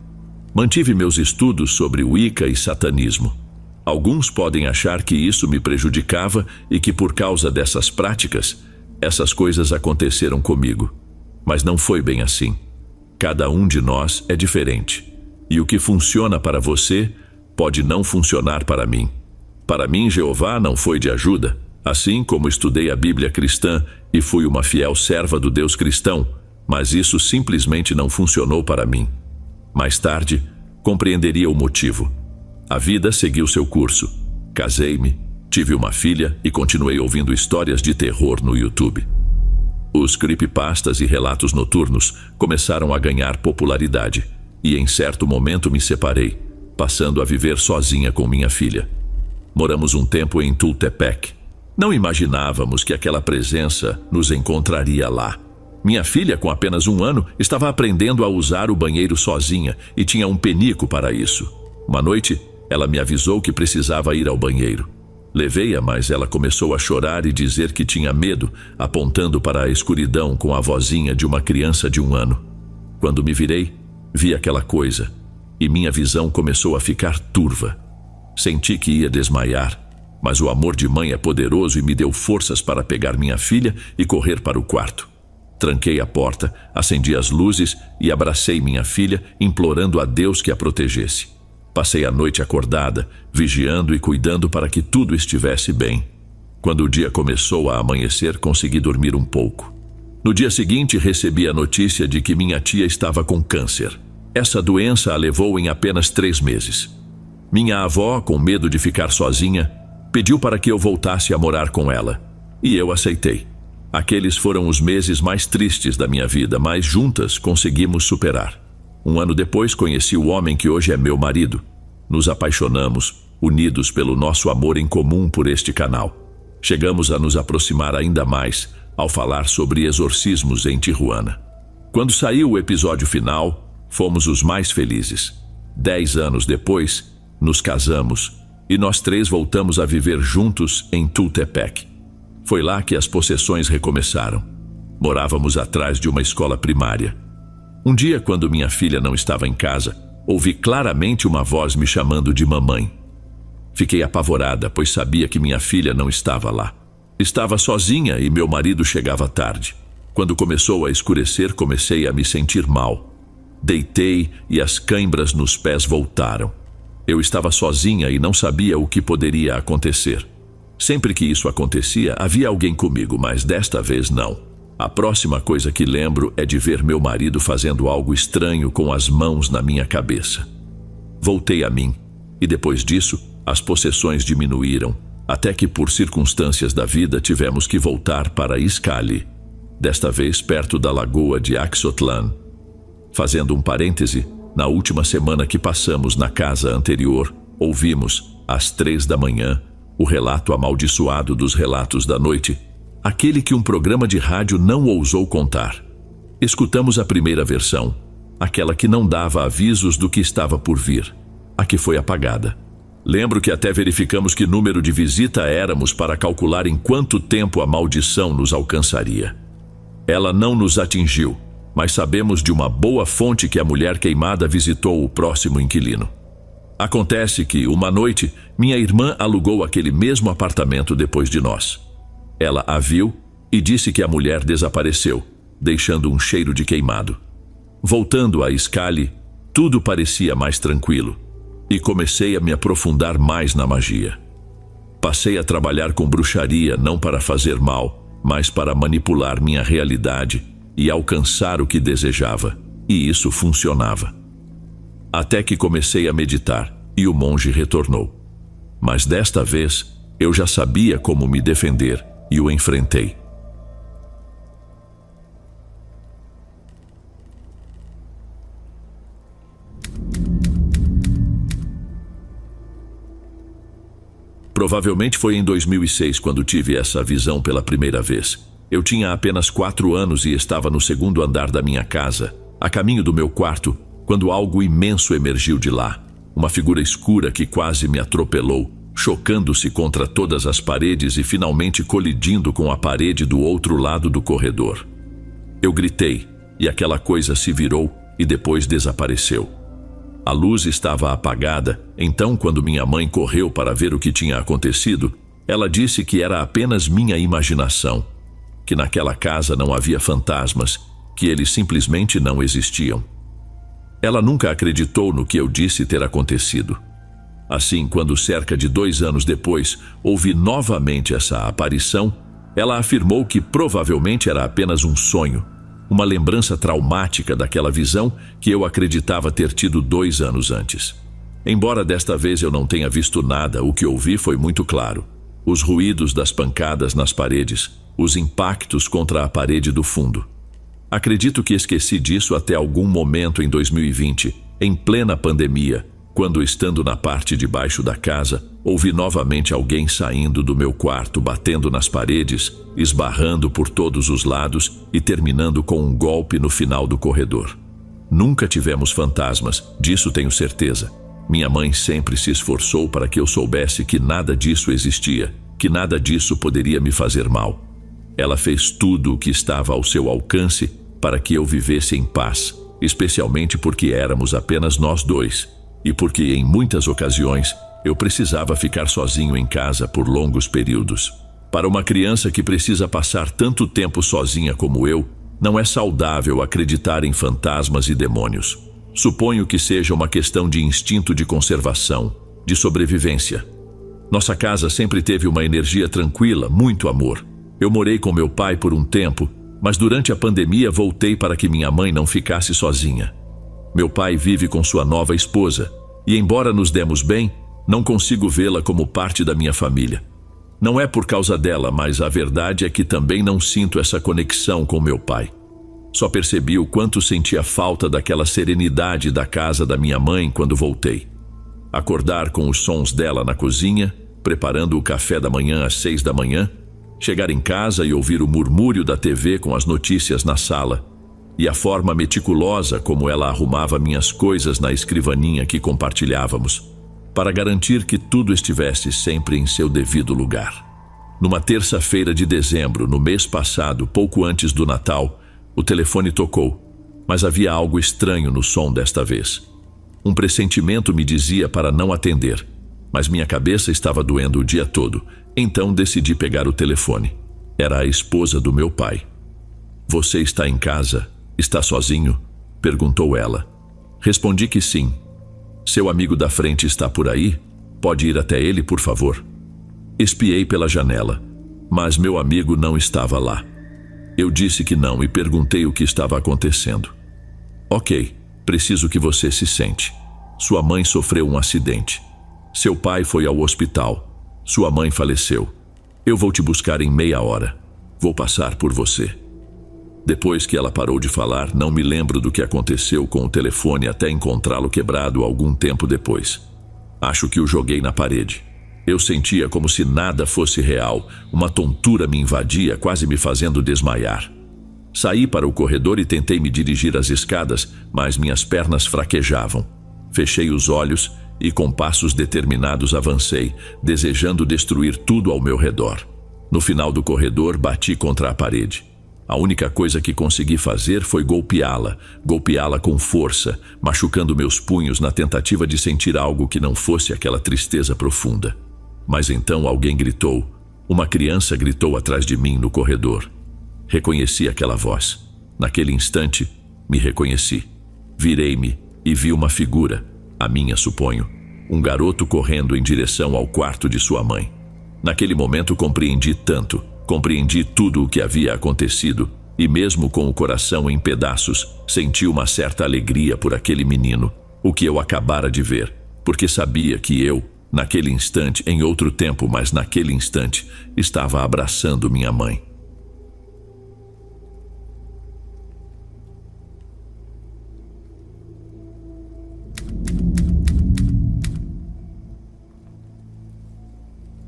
Mantive meus estudos sobre Wicca e satanismo. Alguns podem achar que isso me prejudicava e que por causa dessas práticas, essas coisas aconteceram comigo. Mas não foi bem assim. Cada um de nós é diferente. E o que funciona para você pode não funcionar para mim. Para mim, Jeová não foi de ajuda. Assim como estudei a Bíblia cristã e fui uma fiel serva do Deus cristão, mas isso simplesmente não funcionou para mim. Mais tarde, compreenderia o motivo. A vida seguiu seu curso. Casei-me, tive uma filha e continuei ouvindo histórias de terror no YouTube. Os creepypastas e relatos noturnos começaram a ganhar popularidade e em certo momento me separei, passando a viver sozinha com minha filha. Moramos um tempo em Tultepec. Não imaginávamos que aquela presença nos encontraria lá. Minha filha, com apenas 1 ano, estava aprendendo a usar o banheiro sozinha e tinha um penico para isso. Uma noite, ela me avisou que precisava ir ao banheiro. Levei-a, mas ela começou a chorar e dizer que tinha medo, apontando para a escuridão com a vozinha de uma criança de 1 ano. Quando me virei, vi aquela coisa e minha visão começou a ficar turva. Senti que ia desmaiar, mas o amor de mãe é poderoso e me deu forças para pegar minha filha e correr para o quarto. Tranquei a porta, acendi as luzes e abracei minha filha, implorando a Deus que a protegesse. Passei a noite acordada, vigiando e cuidando para que tudo estivesse bem. Quando o dia começou a amanhecer, consegui dormir um pouco. No dia seguinte, recebi a notícia de que minha tia estava com câncer. Essa doença a levou em apenas 3 meses. Minha avó, com medo de ficar sozinha, pediu para que eu voltasse a morar com ela. E eu aceitei. Aqueles foram os meses mais tristes da minha vida, mas juntas conseguimos superar. 1 ano depois, conheci o homem que hoje é meu marido. Nos apaixonamos, unidos pelo nosso amor em comum por este canal. Chegamos a nos aproximar ainda mais ao falar sobre exorcismos em Tijuana. Quando saiu o episódio final, fomos os mais felizes. 10 anos depois, nos casamos e nós 3 voltamos a viver juntos em Tultepec. Foi lá que as possessões recomeçaram. Morávamos atrás de uma escola primária. Um dia, quando minha filha não estava em casa, ouvi claramente uma voz me chamando de mamãe. Fiquei apavorada, pois sabia que minha filha não estava lá. Estava sozinha e meu marido chegava tarde. Quando começou a escurecer, comecei a me sentir mal. Deitei e as cãibras nos pés voltaram. Eu estava sozinha e não sabia o que poderia acontecer. Sempre que isso acontecia, havia alguém comigo, mas desta vez não. A próxima coisa que lembro é de ver meu marido fazendo algo estranho com as mãos na minha cabeça. Voltei a mim, e depois disso, as possessões diminuíram, até que por circunstâncias da vida tivemos que voltar para Iscali, desta vez perto da lagoa de Axotlan. Fazendo um parêntese, na última semana que passamos na casa anterior, ouvimos, às 3 da manhã, o relato amaldiçoado dos relatos da noite, aquele que um programa de rádio não ousou contar. Escutamos a primeira versão, aquela que não dava avisos do que estava por vir, a que foi apagada. Lembro que até verificamos que número de visita éramos para calcular em quanto tempo a maldição nos alcançaria. Ela não nos atingiu, mas sabemos de uma boa fonte que a mulher queimada visitou o próximo inquilino. Acontece que, uma noite, minha irmã alugou aquele mesmo apartamento depois de nós. Ela a viu e disse que a mulher desapareceu, deixando um cheiro de queimado. Voltando a Iscali, tudo parecia mais tranquilo, e comecei a me aprofundar mais na magia. Passei a trabalhar com bruxaria não para fazer mal, mas para manipular minha realidade e alcançar o que desejava, e isso funcionava. Até que comecei a meditar, e o monge retornou. Mas desta vez, eu já sabia como me defender, e o enfrentei. Provavelmente foi em 2006 quando tive essa visão pela primeira vez. Eu tinha apenas 4 anos e estava no 2º andar da minha casa, a caminho do meu quarto, quando algo imenso emergiu de lá. Uma figura escura que quase me atropelou, chocando-se contra todas as paredes e finalmente colidindo com a parede do outro lado do corredor. Eu gritei, e aquela coisa se virou e depois desapareceu. A luz estava apagada, então quando minha mãe correu para ver o que tinha acontecido, ela disse que era apenas minha imaginação, que naquela casa não havia fantasmas, que eles simplesmente não existiam. Ela nunca acreditou no que eu disse ter acontecido. Assim, quando cerca de 2 anos depois ouvi novamente essa aparição, ela afirmou que provavelmente era apenas um sonho, uma lembrança traumática daquela visão que eu acreditava ter tido 2 anos antes. Embora desta vez eu não tenha visto nada, o que ouvi foi muito claro. Os ruídos das pancadas nas paredes, os impactos contra a parede do fundo. Acredito que esqueci disso até algum momento em 2020, em plena pandemia, quando, estando na parte de baixo da casa, ouvi novamente alguém saindo do meu quarto, batendo nas paredes, esbarrando por todos os lados e terminando com um golpe no final do corredor. Nunca tivemos fantasmas, disso tenho certeza. Minha mãe sempre se esforçou para que eu soubesse que nada disso existia, que nada disso poderia me fazer mal. Ela fez tudo o que estava ao seu alcance para que eu vivesse em paz, especialmente porque éramos apenas nós dois, e porque em muitas ocasiões eu precisava ficar sozinho em casa por longos períodos. Para uma criança que precisa passar tanto tempo sozinha como eu, não é saudável acreditar em fantasmas e demônios. Suponho que seja uma questão de instinto de conservação, de sobrevivência. Nossa casa sempre teve uma energia tranquila, muito amor. Eu morei com meu pai por um tempo, mas durante a pandemia voltei para que minha mãe não ficasse sozinha. Meu pai vive com sua nova esposa, e embora nos demos bem, não consigo vê-la como parte da minha família. Não é por causa dela, mas a verdade é que também não sinto essa conexão com meu pai. Só percebi o quanto sentia falta daquela serenidade da casa da minha mãe quando voltei. Acordar com os sons dela na cozinha, preparando o café da manhã às 6 da manhã, chegar em casa e ouvir o murmúrio da TV com as notícias na sala, e a forma meticulosa como ela arrumava minhas coisas na escrivaninha que compartilhávamos, para garantir que tudo estivesse sempre em seu devido lugar. Numa terça-feira de dezembro, no mês passado, pouco antes do Natal, o telefone tocou, mas havia algo estranho no som desta vez. Um pressentimento me dizia para não atender, mas minha cabeça estava doendo o dia todo, então decidi pegar o telefone. Era a esposa do meu pai. "Você está em casa? Está sozinho?" perguntou ela. Respondi que sim. "Seu amigo da frente está por aí? Pode ir até ele, por favor?" Espiei pela janela, mas meu amigo não estava lá. Eu disse que não e perguntei o que estava acontecendo. "Ok, preciso que você se sente. Sua mãe sofreu um acidente. Seu pai foi ao hospital. Sua mãe faleceu. Eu vou te buscar em meia hora. Vou passar por você." Depois que ela parou de falar, não me lembro do que aconteceu com o telefone até encontrá-lo quebrado algum tempo depois. Acho que o joguei na parede. Eu sentia como se nada fosse real. Uma tontura me invadia, quase me fazendo desmaiar. Saí para o corredor e tentei me dirigir às escadas, mas minhas pernas fraquejavam. Fechei os olhos e com passos determinados avancei, desejando destruir tudo ao meu redor. No final do corredor, bati contra a parede. A única coisa que consegui fazer foi golpeá-la com força, machucando meus punhos na tentativa de sentir algo que não fosse aquela tristeza profunda. Mas então alguém gritou. Uma criança gritou atrás de mim no corredor. Reconheci aquela voz. Naquele instante, me reconheci. Virei-me e vi uma figura, a minha, suponho, um garoto correndo em direção ao quarto de sua mãe. Naquele momento compreendi tudo o que havia acontecido, e mesmo com o coração em pedaços, senti uma certa alegria por aquele menino, o que eu acabara de ver, porque sabia que eu, naquele instante, em outro tempo, mas naquele instante, estava abraçando minha mãe.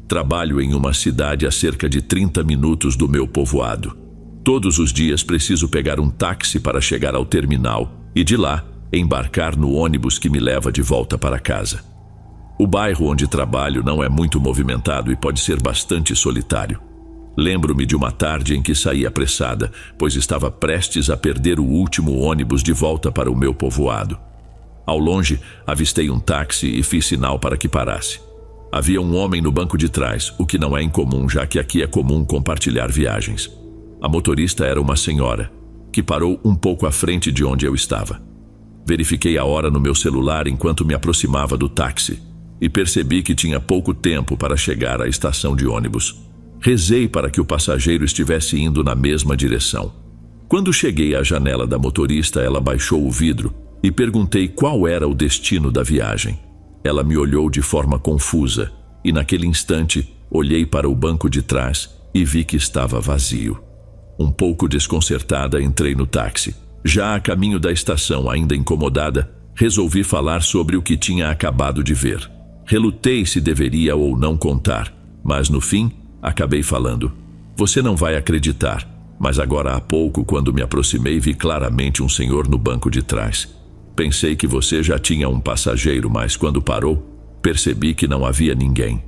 Trabalho em uma cidade a cerca de 30 minutos do meu povoado. Todos os dias preciso pegar um táxi para chegar ao terminal e de lá embarcar no ônibus que me leva de volta para casa. O bairro onde trabalho não é muito movimentado e pode ser bastante solitário. Lembro-me de uma tarde em que saí apressada, pois estava prestes a perder o último ônibus de volta para o meu povoado. Ao longe, avistei um táxi e fiz sinal para que parasse. Havia um homem no banco de trás, o que não é incomum, já que aqui é comum compartilhar viagens. A motorista era uma senhora, que parou um pouco à frente de onde eu estava. Verifiquei a hora no meu celular enquanto me aproximava do táxi e percebi que tinha pouco tempo para chegar à estação de ônibus. Rezei para que o passageiro estivesse indo na mesma direção. Quando cheguei à janela da motorista, ela baixou o vidro e perguntei qual era o destino da viagem. Ela me olhou de forma confusa e naquele instante olhei para o banco de trás e vi que estava vazio. Um pouco desconcertada, entrei no táxi. Já a caminho da estação, ainda incomodada, resolvi falar sobre o que tinha acabado de ver. Relutei se deveria ou não contar, mas no fim, acabei falando. Você não vai acreditar, mas agora há pouco, quando me aproximei, vi claramente um senhor no banco de trás. Pensei que você já tinha um passageiro, mas quando parou, percebi que não havia ninguém.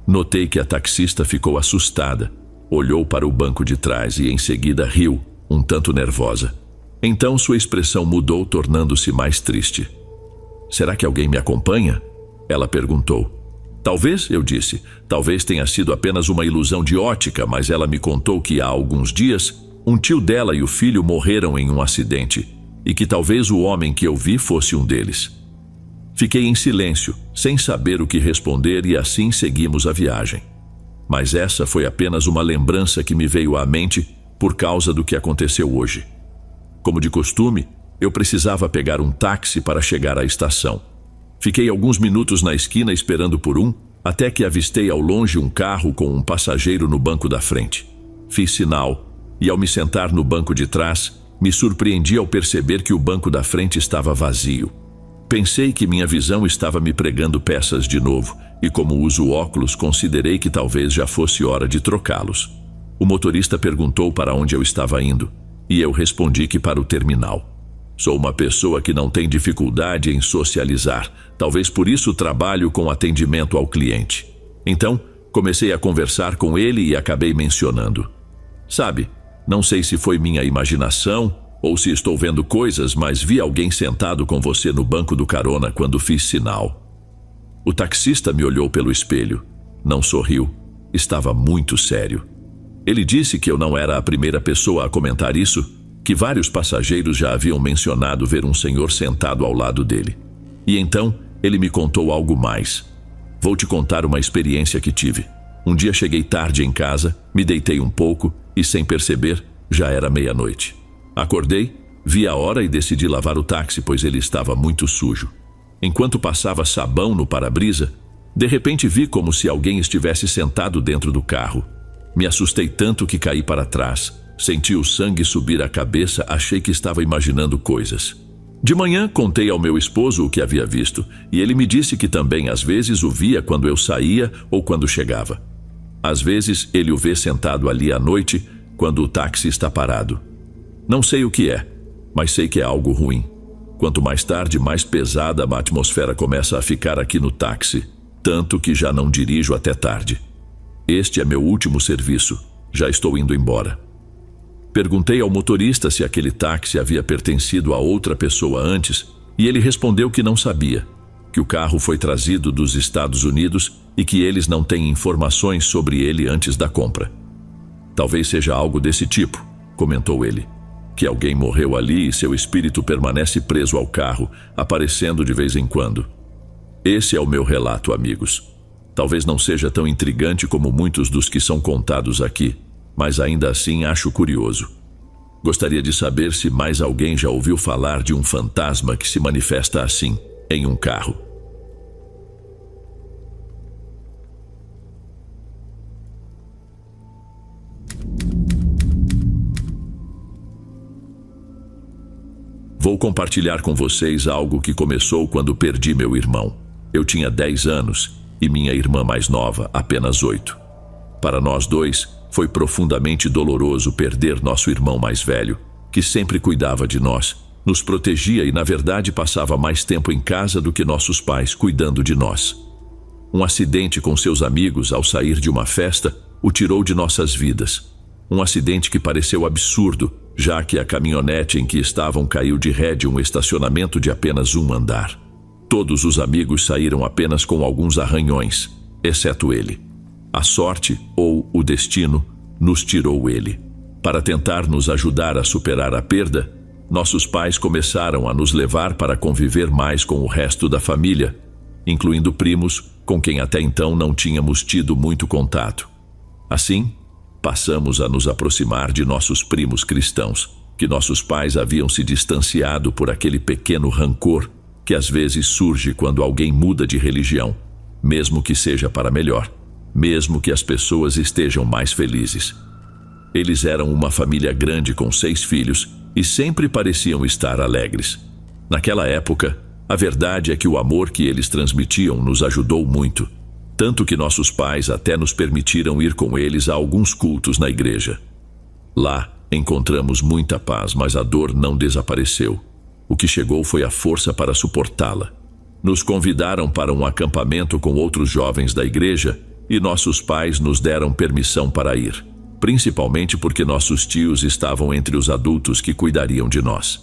Notei que a taxista ficou assustada, olhou para o banco de trás e em seguida riu, um tanto nervosa. Então sua expressão mudou, tornando-se mais triste. Será que alguém me acompanha? Ela perguntou. Talvez, eu disse. Talvez tenha sido apenas uma ilusão de ótica, mas ela me contou que há alguns dias, um tio dela e o filho morreram em um acidente, e que talvez o homem que eu vi fosse um deles. Fiquei em silêncio, sem saber o que responder, e assim seguimos a viagem. Mas essa foi apenas uma lembrança que me veio à mente por causa do que aconteceu hoje. Como de costume, eu precisava pegar um táxi para chegar à estação. Fiquei alguns minutos na esquina esperando por um, até que avistei ao longe um carro com um passageiro no banco da frente. Fiz sinal, e ao me sentar no banco de trás, me surpreendi ao perceber que o banco da frente estava vazio. Pensei que minha visão estava me pregando peças de novo, e como uso óculos, considerei que talvez já fosse hora de trocá-los. O motorista perguntou para onde eu estava indo, e eu respondi que para o terminal. Sou uma pessoa que não tem dificuldade em socializar, talvez por isso trabalho com atendimento ao cliente. Então, comecei a conversar com ele e acabei mencionando. Sabe, não sei se foi minha imaginação ou se estou vendo coisas, mas vi alguém sentado com você no banco do carona quando fiz sinal. O taxista me olhou pelo espelho. Não sorriu. Estava muito sério. Ele disse que eu não era a primeira pessoa a comentar isso, que vários passageiros já haviam mencionado ver um senhor sentado ao lado dele. E então, ele me contou algo mais. Vou te contar uma experiência que tive. Um dia cheguei tarde em casa, me deitei um pouco e, sem perceber, já era meia-noite. Acordei, vi a hora e decidi lavar o táxi, pois ele estava muito sujo. Enquanto passava sabão no para-brisa, de repente vi como se alguém estivesse sentado dentro do carro. Me assustei tanto que caí para trás. Senti o sangue subir à cabeça, achei que estava imaginando coisas. De manhã, contei ao meu esposo o que havia visto, e ele me disse que também às vezes o via quando eu saía ou quando chegava. Às vezes, ele o vê sentado ali à noite, quando o táxi está parado. Não sei o que é, mas sei que é algo ruim. Quanto mais tarde, mais pesada a atmosfera começa a ficar aqui no táxi, tanto que já não dirijo até tarde. Este é meu último serviço, já estou indo embora. Perguntei ao motorista se aquele táxi havia pertencido a outra pessoa antes, e ele respondeu que não sabia, que o carro foi trazido dos Estados Unidos e que eles não têm informações sobre ele antes da compra. Talvez seja algo desse tipo, comentou ele, que alguém morreu ali e seu espírito permanece preso ao carro, aparecendo de vez em quando. Esse é o meu relato, amigos. Talvez não seja tão intrigante como muitos dos que são contados aqui, mas ainda assim acho curioso. Gostaria de saber se mais alguém já ouviu falar de um fantasma que se manifesta assim, em um carro. Vou compartilhar com vocês algo que começou quando perdi meu irmão. Eu tinha 10 anos e minha irmã mais nova, apenas 8. Para nós dois, foi profundamente doloroso perder nosso irmão mais velho, que sempre cuidava de nós, nos protegia e, na verdade, passava mais tempo em casa do que nossos pais cuidando de nós. Um acidente com seus amigos ao sair de uma festa o tirou de nossas vidas. Um acidente que pareceu absurdo, já que a caminhonete em que estavam caiu de ré de um estacionamento de apenas um andar. Todos os amigos saíram apenas com alguns arranhões, exceto ele. A sorte, ou o destino, nos tirou ele. Para tentar nos ajudar a superar a perda, nossos pais começaram a nos levar para conviver mais com o resto da família, incluindo primos com quem até então não tínhamos tido muito contato. Assim, passamos a nos aproximar de nossos primos cristãos, que nossos pais haviam se distanciado por aquele pequeno rancor que às vezes surge quando alguém muda de religião, mesmo que seja para melhor, mesmo que as pessoas estejam mais felizes. Eles eram uma família grande com 6 filhos e sempre pareciam estar alegres. Naquela época, a verdade é que o amor que eles transmitiam nos ajudou muito, tanto que nossos pais até nos permitiram ir com eles a alguns cultos na igreja. Lá, encontramos muita paz, mas a dor não desapareceu. O que chegou foi a força para suportá-la. Nos convidaram para um acampamento com outros jovens da igreja e nossos pais nos deram permissão para ir, principalmente porque nossos tios estavam entre os adultos que cuidariam de nós.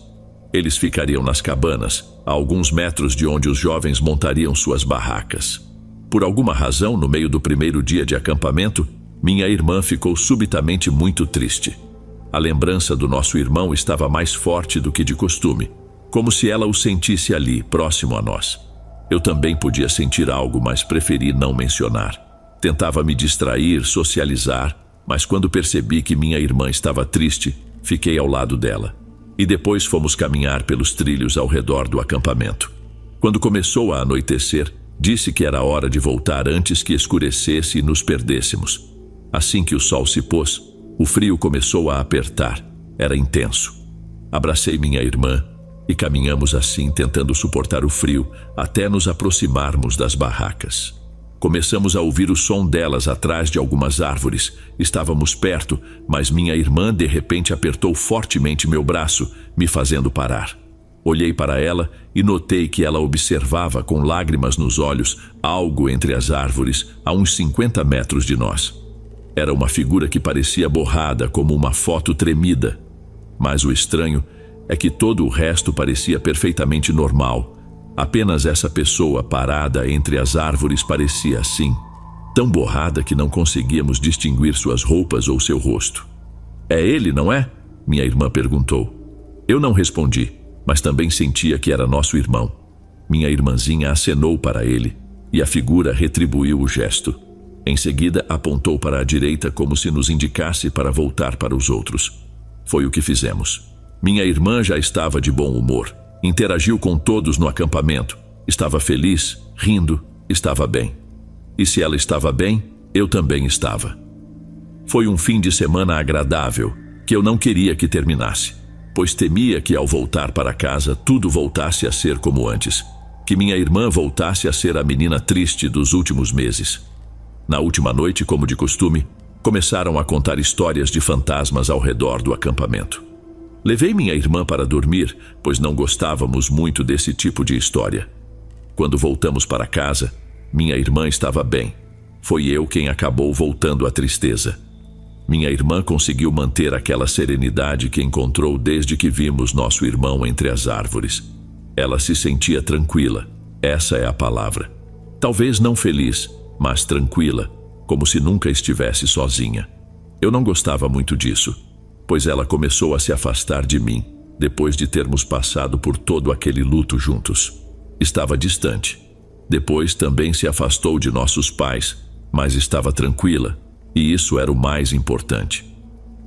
Eles ficariam nas cabanas, a alguns metros de onde os jovens montariam suas barracas. Por alguma razão, no meio do primeiro dia de acampamento, minha irmã ficou subitamente muito triste. A lembrança do nosso irmão estava mais forte do que de costume, como se ela o sentisse ali, próximo a nós. Eu também podia sentir algo, mas preferi não mencionar. Tentava me distrair, socializar, mas quando percebi que minha irmã estava triste, fiquei ao lado dela. E depois fomos caminhar pelos trilhos ao redor do acampamento. Quando começou a anoitecer, disse que era hora de voltar antes que escurecesse e nos perdêssemos. Assim que o sol se pôs, o frio começou a apertar. Era intenso. Abracei minha irmã e caminhamos assim, tentando suportar o frio até nos aproximarmos das barracas. Começamos a ouvir o som delas atrás de algumas árvores. Estávamos perto, mas minha irmã de repente apertou fortemente meu braço, me fazendo parar. Olhei para ela e notei que ela observava com lágrimas nos olhos algo entre as árvores a uns 50 metros de nós. Era uma figura que parecia borrada, como uma foto tremida. Mas o estranho é que todo o resto parecia perfeitamente normal. Apenas essa pessoa parada entre as árvores parecia assim, tão borrada que não conseguíamos distinguir suas roupas ou seu rosto. "É ele, não é?" minha irmã perguntou. Eu não respondi, mas também sentia que era nosso irmão. Minha irmãzinha acenou para ele, e a figura retribuiu o gesto. Em seguida, apontou para a direita como se nos indicasse para voltar para os outros. Foi o que fizemos. Minha irmã já estava de bom humor. Interagiu com todos no acampamento. Estava feliz, rindo, estava bem. E se ela estava bem, eu também estava. Foi um fim de semana agradável, que eu não queria que terminasse, pois temia que ao voltar para casa tudo voltasse a ser como antes, que minha irmã voltasse a ser a menina triste dos últimos meses. Na última noite, como de costume, começaram a contar histórias de fantasmas ao redor do acampamento. Levei minha irmã para dormir, pois não gostávamos muito desse tipo de história. Quando voltamos para casa, minha irmã estava bem. Foi eu quem acabou voltando à tristeza. Minha irmã conseguiu manter aquela serenidade que encontrou desde que vimos nosso irmão entre as árvores. Ela se sentia tranquila, essa é a palavra. Talvez não feliz, mas tranquila, como se nunca estivesse sozinha. Eu não gostava muito disso, pois ela começou a se afastar de mim, depois de termos passado por todo aquele luto juntos. Estava distante. Depois também se afastou de nossos pais, mas estava tranquila, e isso era o mais importante.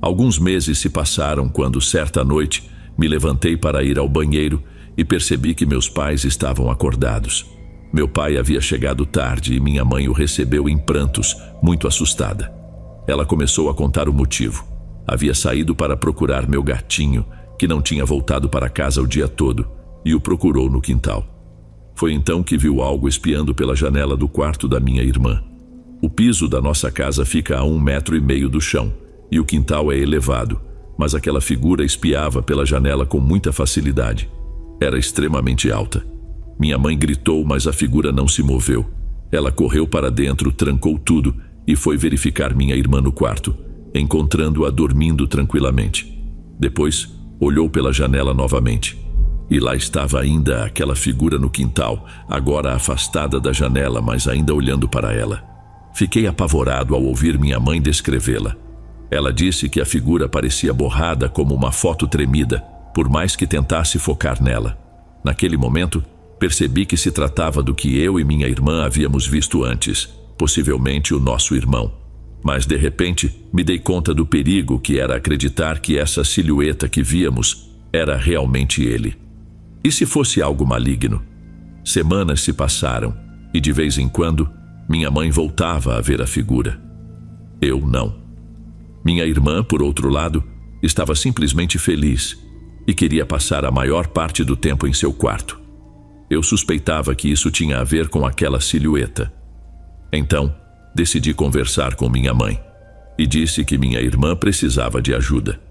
Alguns meses se passaram quando, certa noite, me levantei para ir ao banheiro e percebi que meus pais estavam acordados. Meu pai havia chegado tarde e minha mãe o recebeu em prantos, muito assustada. Ela começou a contar o motivo. Havia saído para procurar meu gatinho, que não tinha voltado para casa o dia todo, e o procurou no quintal. Foi então que viu algo espiando pela janela do quarto da minha irmã. O piso da nossa casa fica a 1,5 metros do chão, e o quintal é elevado, mas aquela figura espiava pela janela com muita facilidade. Era extremamente alta. Minha mãe gritou, mas a figura não se moveu. Ela correu para dentro, trancou tudo e foi verificar minha irmã no quarto, encontrando-a dormindo tranquilamente. Depois, olhou pela janela novamente. E lá estava ainda aquela figura no quintal, agora afastada da janela, mas ainda olhando para ela. Fiquei apavorado ao ouvir minha mãe descrevê-la. Ela disse que a figura parecia borrada como uma foto tremida, por mais que tentasse focar nela. Naquele momento, percebi que se tratava do que eu e minha irmã havíamos visto antes, possivelmente o nosso irmão. Mas, de repente, me dei conta do perigo que era acreditar que essa silhueta que víamos era realmente ele. E se fosse algo maligno? Semanas se passaram e, de vez em quando, minha mãe voltava a ver a figura. Eu não. Minha irmã, por outro lado, estava simplesmente feliz e queria passar a maior parte do tempo em seu quarto. Eu suspeitava que isso tinha a ver com aquela silhueta. Então, decidi conversar com minha mãe e disse que minha irmã precisava de ajuda.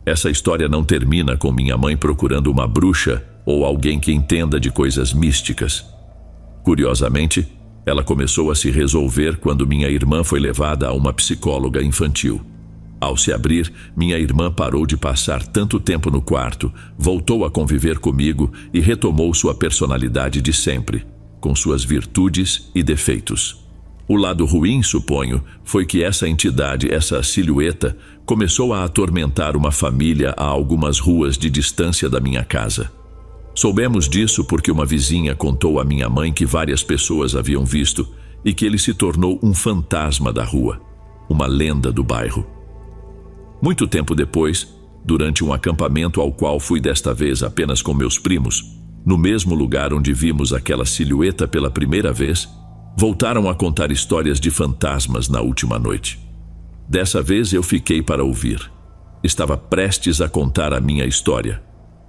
Essa história não termina com minha mãe procurando uma bruxa ou alguém que entenda de coisas místicas. Curiosamente, ela começou a se resolver quando minha irmã foi levada a uma psicóloga infantil. Ao se abrir, minha irmã parou de passar tanto tempo no quarto, voltou a conviver comigo e retomou sua personalidade de sempre, com suas virtudes e defeitos. O lado ruim, suponho, foi que essa entidade, essa silhueta, começou a atormentar uma família a algumas ruas de distância da minha casa. Soubemos disso porque uma vizinha contou à minha mãe que várias pessoas haviam visto e que ele se tornou um fantasma da rua, uma lenda do bairro. Muito tempo depois, durante um acampamento ao qual fui desta vez apenas com meus primos, no mesmo lugar onde vimos aquela silhueta pela primeira vez, voltaram a contar histórias de fantasmas na última noite. Dessa vez eu fiquei para ouvir. Estava prestes a contar a minha história,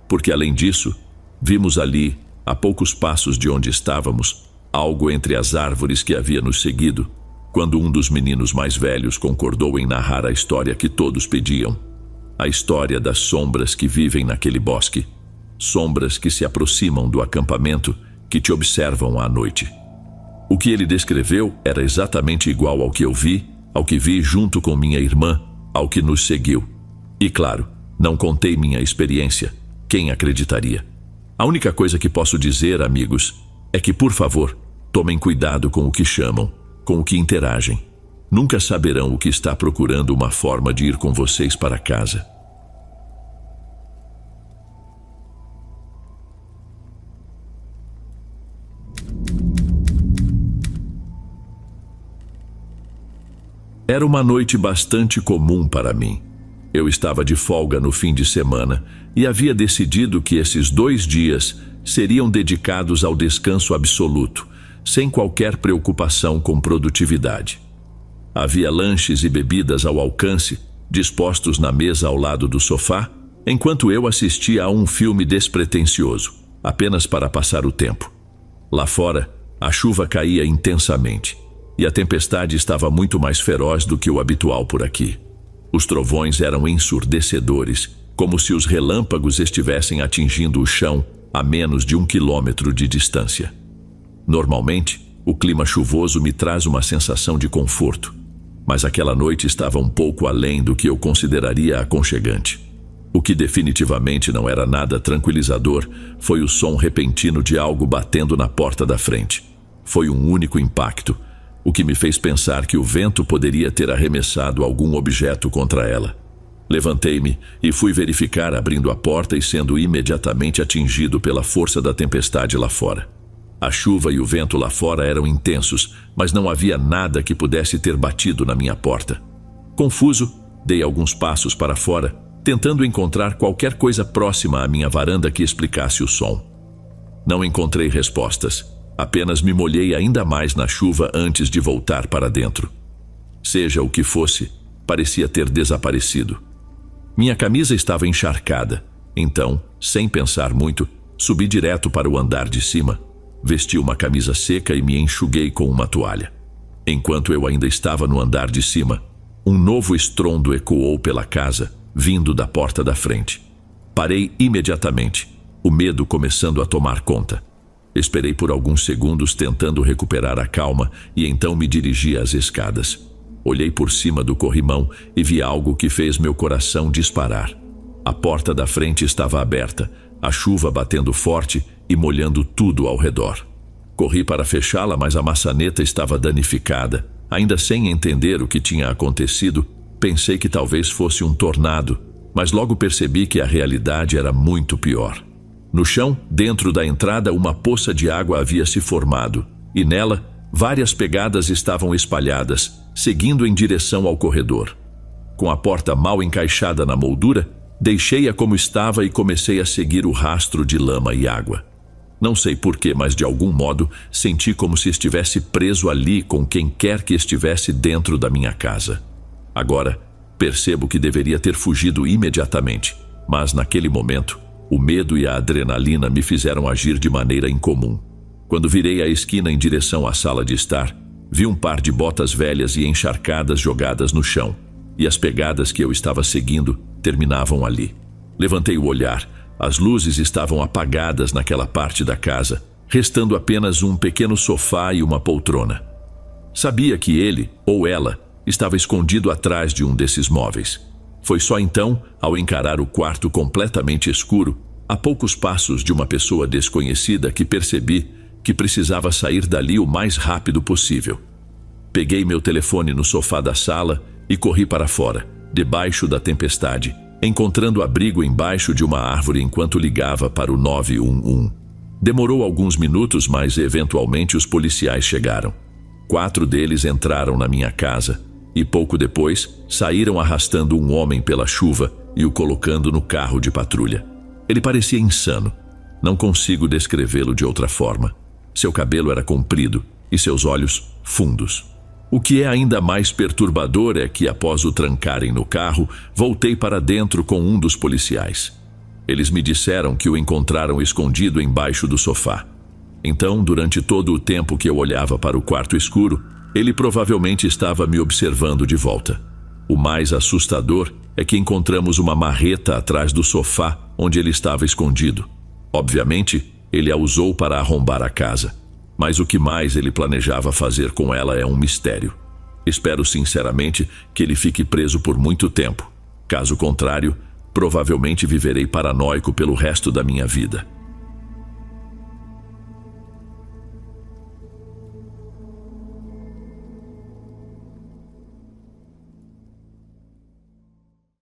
porque além disso, vimos ali, a poucos passos de onde estávamos, algo entre as árvores que havia nos seguido, quando um dos meninos mais velhos concordou em narrar a história que todos pediam. A história das sombras que vivem naquele bosque. Sombras que se aproximam do acampamento, que te observam à noite. O que ele descreveu era exatamente igual ao que eu vi, ao que vi junto com minha irmã, ao que nos seguiu. E claro, não contei minha experiência. Quem acreditaria? A única coisa que posso dizer, amigos, é que, por favor, tomem cuidado com o que chamam, com o que interagem. Nunca saberão o que está procurando uma forma de ir com vocês para casa. Era uma noite bastante comum para mim. Eu estava de folga no fim de semana e havia decidido que esses 2 dias seriam dedicados ao descanso absoluto, sem qualquer preocupação com produtividade. Havia lanches e bebidas ao alcance, dispostos na mesa ao lado do sofá, enquanto eu assistia a um filme despretensioso, apenas para passar o tempo. Lá fora, a chuva caía intensamente, e a tempestade estava muito mais feroz do que o habitual por aqui. Os trovões eram ensurdecedores, como se os relâmpagos estivessem atingindo o chão a menos de 1 quilômetro de distância. Normalmente, o clima chuvoso me traz uma sensação de conforto, mas aquela noite estava um pouco além do que eu consideraria aconchegante. O que definitivamente não era nada tranquilizador foi o som repentino de algo batendo na porta da frente. Foi um único impacto, o que me fez pensar que o vento poderia ter arremessado algum objeto contra ela. Levantei-me e fui verificar, abrindo a porta e sendo imediatamente atingido pela força da tempestade lá fora. A chuva e o vento lá fora eram intensos, mas não havia nada que pudesse ter batido na minha porta. Confuso, dei alguns passos para fora, tentando encontrar qualquer coisa próxima à minha varanda que explicasse o som. Não encontrei respostas. Apenas me molhei ainda mais na chuva antes de voltar para dentro. Seja o que fosse, parecia ter desaparecido. Minha camisa estava encharcada, então, sem pensar muito, subi direto para o andar de cima, vesti uma camisa seca e me enxuguei com uma toalha. Enquanto eu ainda estava no andar de cima, um novo estrondo ecoou pela casa, vindo da porta da frente. Parei imediatamente, o medo começando a tomar conta. Esperei por alguns segundos tentando recuperar a calma e então me dirigi às escadas. Olhei por cima do corrimão e vi algo que fez meu coração disparar. A porta da frente estava aberta, a chuva batendo forte e molhando tudo ao redor. Corri para fechá-la, mas a maçaneta estava danificada. Ainda sem entender o que tinha acontecido, pensei que talvez fosse um tornado, mas logo percebi que a realidade era muito pior. No chão, dentro da entrada, uma poça de água havia se formado, e nela, várias pegadas estavam espalhadas, seguindo em direção ao corredor. Com a porta mal encaixada na moldura, deixei-a como estava e comecei a seguir o rastro de lama e água. Não sei porquê, mas de algum modo senti como se estivesse preso ali com quem quer que estivesse dentro da minha casa. Agora, percebo que deveria ter fugido imediatamente, mas naquele momento, o medo e a adrenalina me fizeram agir de maneira incomum. Quando virei a esquina em direção à sala de estar, vi um par de botas velhas e encharcadas jogadas no chão, e as pegadas que eu estava seguindo terminavam ali. Levantei o olhar. As luzes estavam apagadas naquela parte da casa, restando apenas um pequeno sofá e uma poltrona. Sabia que ele, ou ela, estava escondido atrás de um desses móveis. Foi só então, ao encarar o quarto completamente escuro, a poucos passos de uma pessoa desconhecida, que percebi que precisava sair dali o mais rápido possível. Peguei meu telefone no sofá da sala e corri para fora, debaixo da tempestade, encontrando abrigo embaixo de uma árvore enquanto ligava para o 911. Demorou alguns minutos, mas eventualmente os policiais chegaram. 4 deles entraram na minha casa e pouco depois saíram arrastando um homem pela chuva e o colocando no carro de patrulha. Ele parecia insano. Não consigo descrevê-lo de outra forma. Seu cabelo era comprido e seus olhos fundos. O que é ainda mais perturbador é que, após o trancarem no carro, voltei para dentro com um dos policiais. Eles me disseram que o encontraram escondido embaixo do sofá. Então, durante todo o tempo que eu olhava para o quarto escuro, ele provavelmente estava me observando de volta. O mais assustador é que encontramos uma marreta atrás do sofá onde ele estava escondido. Obviamente, ele a usou para arrombar a casa. Mas o que mais ele planejava fazer com ela é um mistério. Espero sinceramente que ele fique preso por muito tempo. Caso contrário, provavelmente viverei paranoico pelo resto da minha vida.